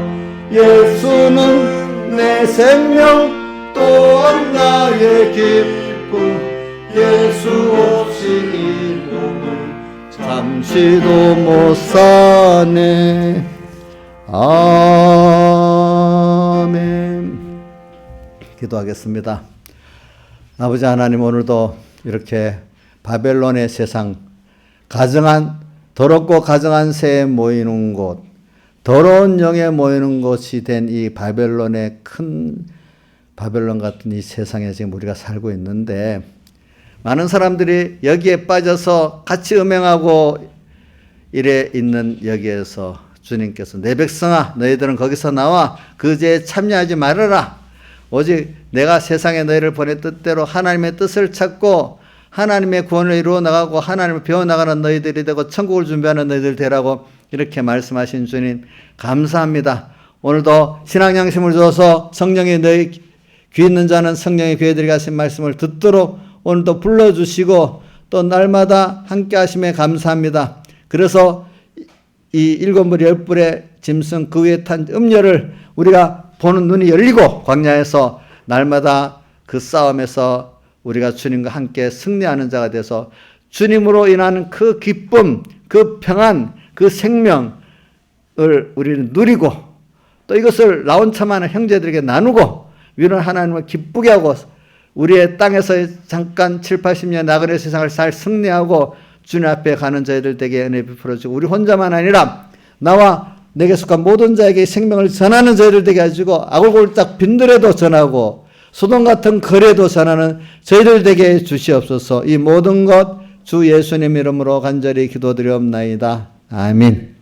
Speaker 1: 예수는 내 생명 또한 나의 기쁨. 예수 없이 이 몸을 잠시도 못 사네. 아멘. 기도하겠습니다. 아버지 하나님, 오늘도 이렇게 바벨론의 세상, 더럽고 가증한 새에 모이는 곳, 더러운 영에 모이는 곳이 된 이 바벨론의 큰 바벨론 같은 이 세상에 지금 우리가 살고 있는데, 많은 사람들이 여기에 빠져서 같이 음행하고 이래 있는 여기에서 주님께서 내 백성아 너희들은 거기서 나와 그 죄에 참여하지 말아라. 오직 내가 세상에 너희를 보내 뜻대로 하나님의 뜻을 찾고 하나님의 구원을 이루어 나가고 하나님을 배워나가는 너희들이 되고 천국을 준비하는 너희들 되라고 이렇게 말씀하신 주님 감사합니다. 오늘도 신앙양심을 주어서 성령이 너희 귀 있는 자는 성령의 귀에 들어가 하신 말씀을 듣도록 오늘도 불러주시고 또 날마다 함께 하심에 감사합니다. 그래서 이 7불 10불의 짐승 그 위에 탄 음료를 우리가 보는 눈이 열리고 광야에서 날마다 그 싸움에서 우리가 주님과 함께 승리하는 자가 돼서 주님으로 인한 그 기쁨, 그 평안, 그 생명을 우리는 누리고 또 이것을 나온참하는 형제들에게 나누고 위로는 하나님을 기쁘게 하고 우리의 땅에서 잠깐 7, 80년 나그네 세상을 잘 승리하고 주님 앞에 가는 자들 되게 은혜 베풀어주고 우리 혼자만 아니라 나와 내게 속한 모든 자에게 생명을 전하는 자들 되게 해주고 아골골딱 빈들에도 전하고 소돔 같은 거리에도 전하는 저희들 되게 주시옵소서. 이 모든 것 주 예수님 이름으로 간절히 기도드리옵나이다. 아멘.